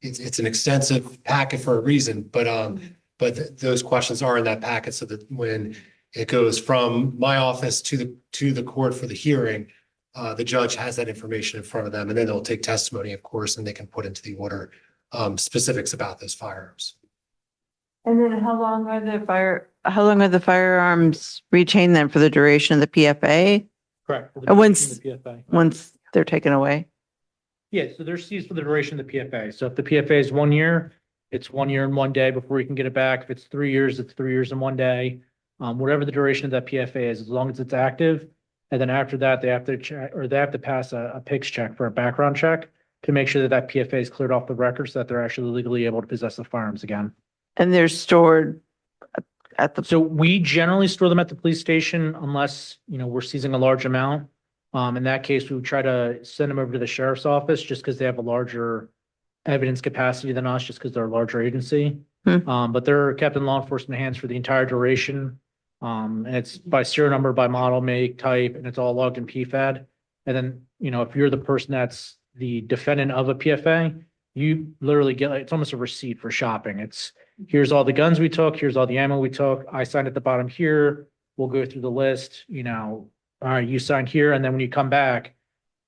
It's an extensive packet for a reason, but those questions are in that packet so that when it goes from my office to the court for the hearing, the judge has that information in front of them, and then they'll take testimony, of course, and they can put into the order specifics about those firearms. And then how long are the firearms retained then for the duration of the PFA? Correct. Once- The PFA. Once they're taken away? Yeah, so they're seized for the duration of the PFA. So if the PFA is 1 year, it's 1 year and 1 day before you can get it back. If it's 3 years, it's 3 years and 1 day. Whatever the duration of that PFA is, as long as it's active. And then after that, they have to check, or they have to pass a PICS check for a background check to make sure that that PFA is cleared off the record so that they're actually legally able to possess the firearms again. And they're stored at the, So we generally store them at the police station unless, we're seizing a large amount. In that case, we would try to send them over to the sheriff's office just because they have a larger evidence capacity than us, just because they're a larger agency. But they're kept in law enforcement hands for the entire duration. And it's by serial number, by model, make, type, and it's all logged in PFAD. And then, if you're the person that's the defendant of a PFA, you literally get, it's almost a receipt for shopping. It's, here's all the guns we took, here's all the ammo we took. I signed at the bottom here. We'll go through the list, all right, you signed here. And then when you come back,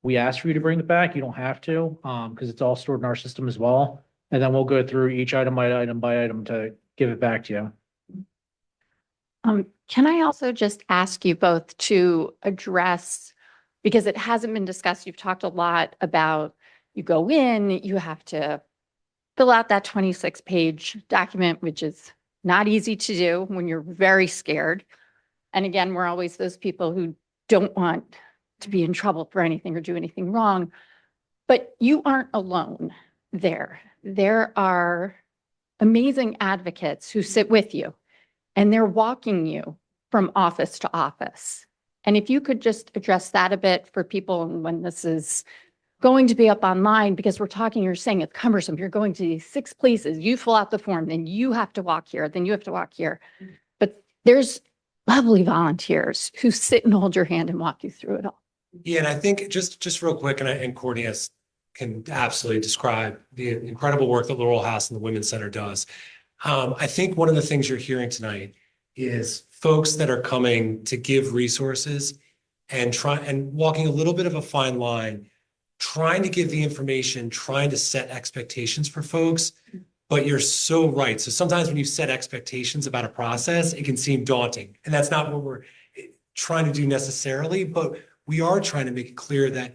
we ask for you to bring it back. You don't have to, because it's all stored in our system as well. And then we'll go through each item by item to give it back to you. Can I also just ask you both to address, because it hasn't been discussed, you've talked a lot about you go in, you have to fill out that 26-page document, which is not easy to do when you're very scared. And again, we're always those people who don't want to be in trouble for anything or do anything wrong. But you aren't alone there. There are amazing advocates who sit with you, and they're walking you from office to office. And if you could just address that a bit for people when this is going to be up online, because you're saying it's cumbersome. You're going to these 6 places, you fill out the form, then you have to walk here, then you have to walk here. But there's lovely volunteers who sit and hold your hand and walk you through it all. Yeah, and I think just real quick, and Courtney can absolutely describe the incredible work that Laurel House and the Women's Center does. I think one of the things you're hearing tonight is folks that are coming to give resources and walking a little bit of a fine line, trying to give the information, trying to set expectations for folks. But you're so right. So sometimes when you set expectations about a process, it can seem daunting. And that's not what we're trying to do necessarily, but we are trying to make it clear that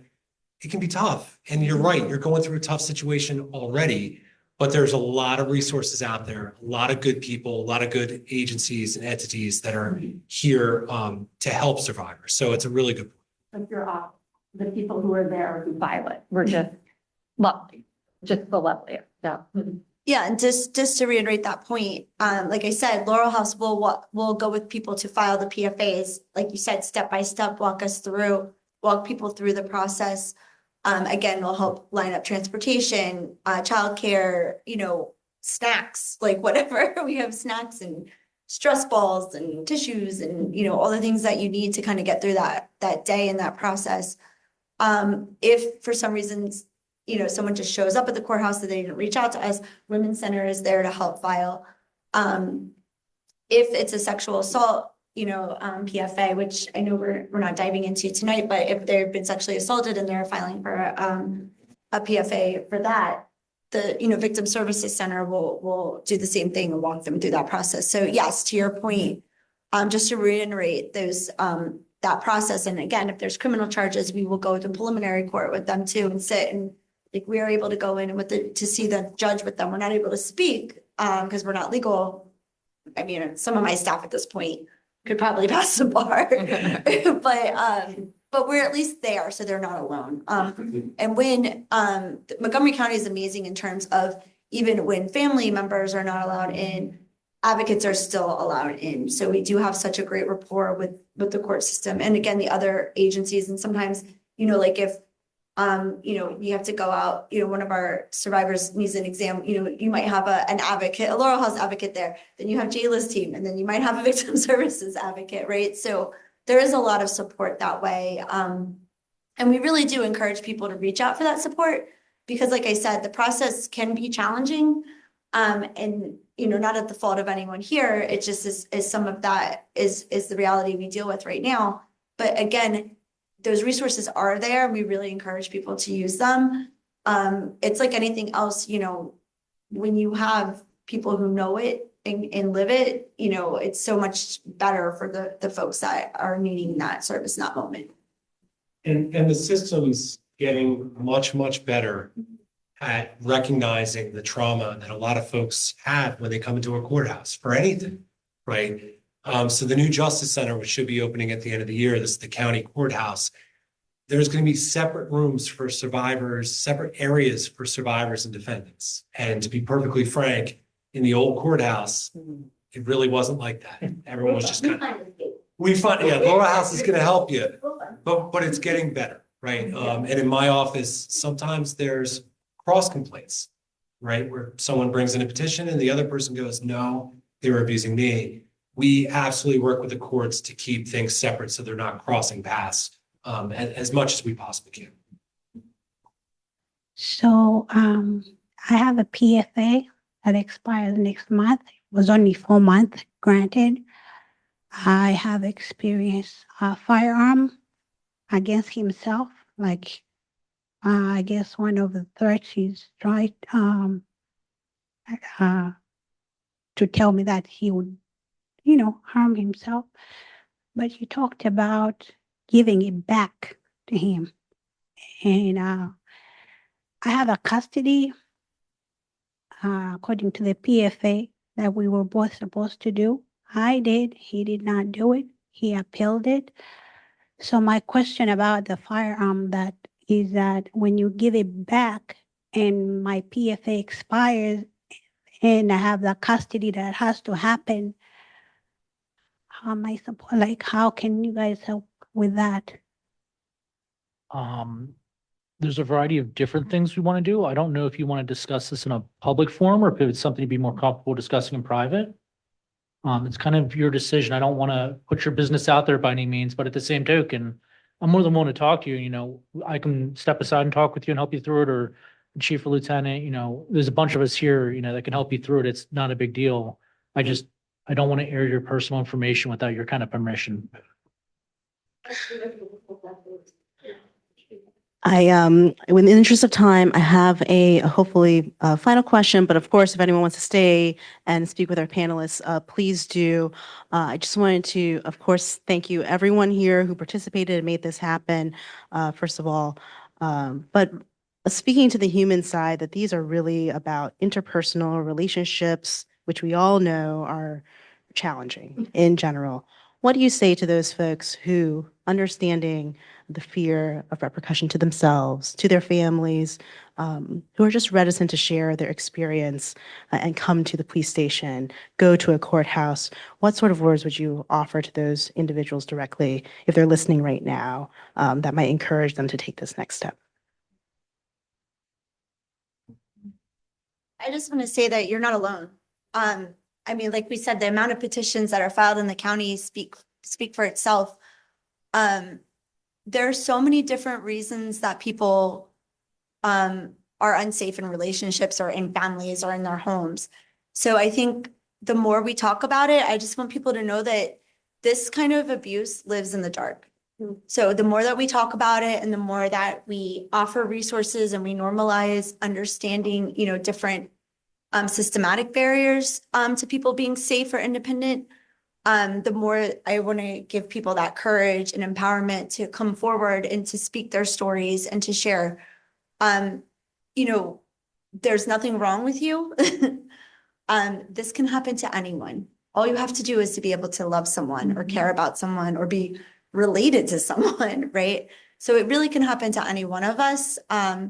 it can be tough. And you're right, you're going through a tough situation already, but there's a lot of resources out there, a lot of good people, a lot of good agencies and entities that are here to help survivors. So it's a really good point. Like you're off, the people who are there who file it, we're just lovely, just the loveliest. So. Yeah, and just to reiterate that point, like I said, Laurel House will go with people to file the PFAs, like you said, step by step, walk people through the process. Again, we'll help line up transportation, childcare, snacks, like whatever. We have snacks and stress balls and tissues and, all the things that you need to kind of get through that day and that process. If for some reasons, someone just shows up at the courthouse that they didn't reach out to us, Women's Center is there to help file. If it's a sexual assault, PFA, which I know we're not diving into tonight, but if they've been sexually assaulted and they're filing for a PFA for that, the Victim Services Center will do the same thing and walk them through that process. So yes, to your point, just to reiterate those that process. And again, if there's criminal charges, we will go to preliminary court with them too and sit and like we are able to go in to see the judge with them. We're not able to speak because we're not legal. I mean, some of my staff at this point could probably pass the bar, but we're at least there, so they're not alone. And when, Montgomery County is amazing in terms of even when family members are not allowed in, advocates are still allowed in. So we do have such a great rapport with the court system and again, the other agencies. And sometimes, like if, you have to go out, one of our survivors needs an exam, you might have an advocate, a Laurel House advocate there, then you have Jayla's team, and then you might have a victim services advocate, right? So there is a lot of support that way. And we really do encourage people to reach out for that support because like I said, the process can be challenging. And, not at the fault of anyone here, it just is some of that is the reality we deal with right now. But again, those resources are there. We really encourage people to use them. It's like anything else, when you have people who know it and live it, it's so much better for the folks that are needing that service in that moment. And the system's getting much, much better at recognizing the trauma that a lot of folks have when they come into a courthouse for anything, right? So the new Justice Center, which should be opening at the end of the year, this is the county courthouse. There's going to be separate rooms for survivors, separate areas for survivors and defendants. And to be perfectly frank, in the old courthouse, it really wasn't like that. Everyone was just kind of, Laurel House is going to help you, but it's getting better, right? And in my office, sometimes there's cross complaints, right? Where someone brings in a petition and the other person goes, no, they were abusing me. We absolutely work with the courts to keep things separate so they're not crossing paths as much as we possibly can. So I have a PFA that expires next month. It was only 4 months granted. I have experienced a firearm against himself, like I guess one of the threats he's tried to tell me that he would, harm himself. But you talked about giving it back to him. And I have a custody, according to the PFA, that we were both supposed to do. I did. He did not do it. He appealed it. So my question about the firearm is that when you give it back and my PFA expires and I have the custody that has to happen, how am I supposed, how can you guys help with that? There's a variety of different things we want to do. I don't know if you want to discuss this in a public forum or if it's something to be more comfortable discussing in private. It's kind of your decision. I don't want to put your business out there by any means, but at the same token, I'm more than willing to talk to you. I can step aside and talk with you and help you through it, or chief or lieutenant, there's a bunch of us here, that can help you through it. It's not a big deal. I don't want to air your personal information without your kind of permission. In the interest of time, I have a hopefully final question, but of course, if anyone wants to stay and speak with our panelists, please do. I just wanted to, of course, thank you everyone here who participated and made this happen, first of all. But speaking to the human side, that these are really about interpersonal relationships, which we all know are challenging in general. What do you say to those folks who, understanding the fear of repercussion to themselves, to their families, who are just reticent to share their experience and come to the police station, go to a courthouse? What sort of words would you offer to those individuals directly, if they're listening right now, that might encourage them to take this next step? I just want to say that you're not alone. Like we said, the amount of petitions that are filed in the county speak for itself. There are so many different reasons that people are unsafe in relationships or in families or in their homes. So I think the more we talk about it, I just want people to know that this kind of abuse lives in the dark. So the more that we talk about it and the more that we offer resources and we normalize understanding, different systematic barriers to people being safe or independent, the more I want to give people that courage and empowerment to come forward and to speak their stories and to share. There's nothing wrong with you. This can happen to anyone. All you have to do is to be able to love someone or care about someone or be related to someone, right? So it really can happen to any one of us. A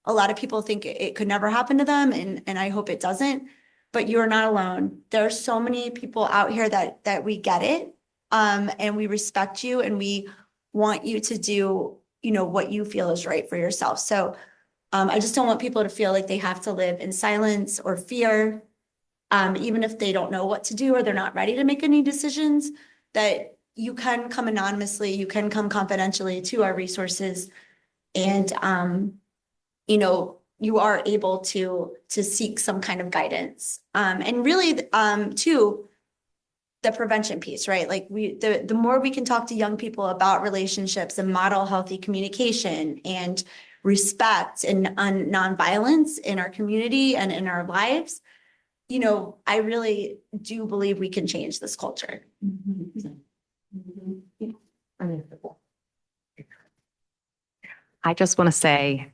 lot of people think it could never happen to them, and I hope it doesn't, but you are not alone. There are so many people out here that we get it, and we respect you, and we want you to do, what you feel is right for yourself. So I just don't want people to feel like they have to live in silence or fear, even if they don't know what to do or they're not ready to make any decisions, that you can come anonymously, you can come confidentially to our resources, and you are able to seek some kind of guidance. And really, too, the prevention piece, right? Like the more we can talk to young people about relationships and model healthy communication and respect and nonviolence in our community and in our lives, I really do believe we can change this culture. I just want to say,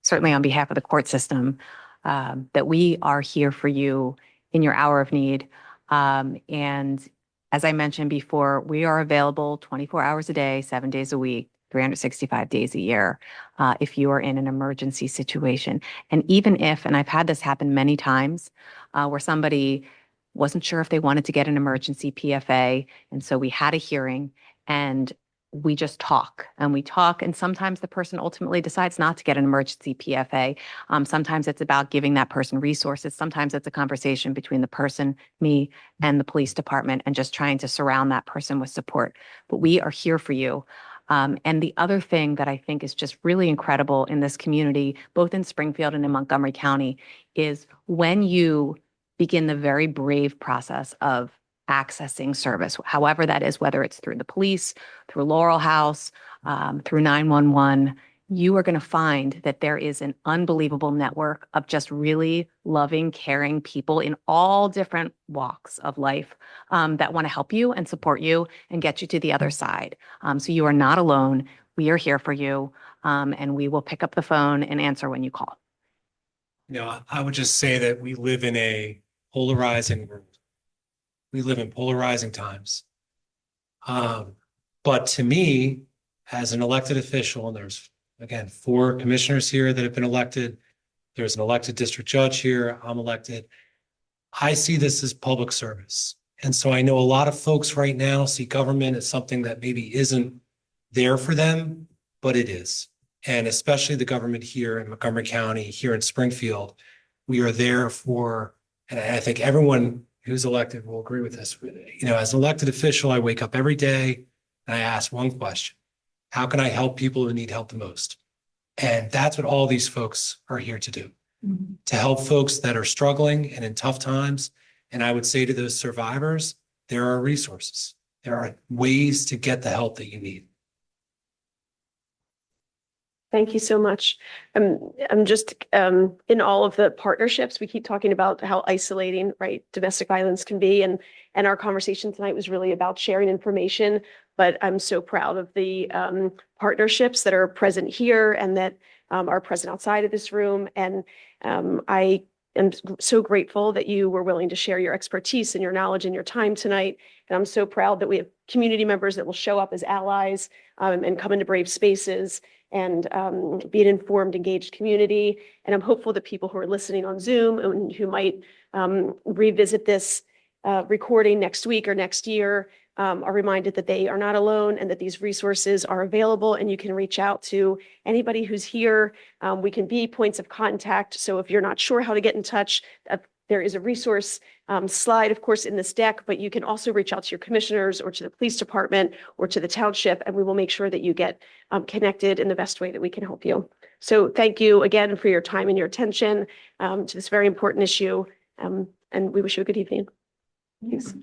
certainly on behalf of the court system, that we are here for you in your hour of need. And as I mentioned before, we are available 24 hours a day, 7 days a week, 365 days a year, if you are in an emergency situation. And even if, and I've had this happen many times, where somebody wasn't sure if they wanted to get an emergency PFA. And so we had a hearing and we just talk and sometimes the person ultimately decides not to get an emergency PFA. Sometimes it's about giving that person resources. Sometimes it's a conversation between the person, me, and the police department, and just trying to surround that person with support. But we are here for you. And the other thing that I think is just really incredible in this community, both in Springfield and in Montgomery County, is when you begin the very brave process of accessing service, however that is, whether it's through the police, through Laurel House, through 911, you are going to find that there is an unbelievable network of just really loving, caring people in all different walks of life that want to help you and support you and get you to the other side. So you are not alone. We are here for you, and we will pick up the phone and answer when you call. I would just say that we live in a polarizing world. We live in polarizing times. But to me, as an elected official, and there's, again, 4 commissioners here that have been elected. There's an elected district judge here. I'm elected. I see this as public service. And so I know a lot of folks right now see government as something that maybe isn't there for them, but it is. And especially the government here in Montgomery County, here in Springfield, we are there for, and I think everyone who's elected will agree with this. As an elected official, I wake up every day and I ask one question: how can I help people who need help the most? And that's what all these folks are here to do, to help folks that are struggling and in tough times. And I would say to those survivors, there are resources. There are ways to get the help that you need. Thank you so much. I'm just in all of the partnerships, we keep talking about how isolating, right, domestic violence can be. And our conversation tonight was really about sharing information. But I'm so proud of the partnerships that are present here and that are present outside of this room. And I am so grateful that you were willing to share your expertise and your knowledge and your time tonight. And I'm so proud that we have community members that will show up as allies and come into brave spaces and be an informed, engaged community. And I'm hopeful that people who are listening on Zoom and who might revisit this recording next week or next year are reminded that they are not alone and that these resources are available, and you can reach out to anybody who's here. We can be points of contact. So if you're not sure how to get in touch, there is a resource slide, of course, in this deck, but you can also reach out to your commissioners or to the police department or to the township, and we will make sure that you get connected in the best way that we can help you. So thank you again for your time and your attention to this very important issue, and we wish you a good evening. Thanks.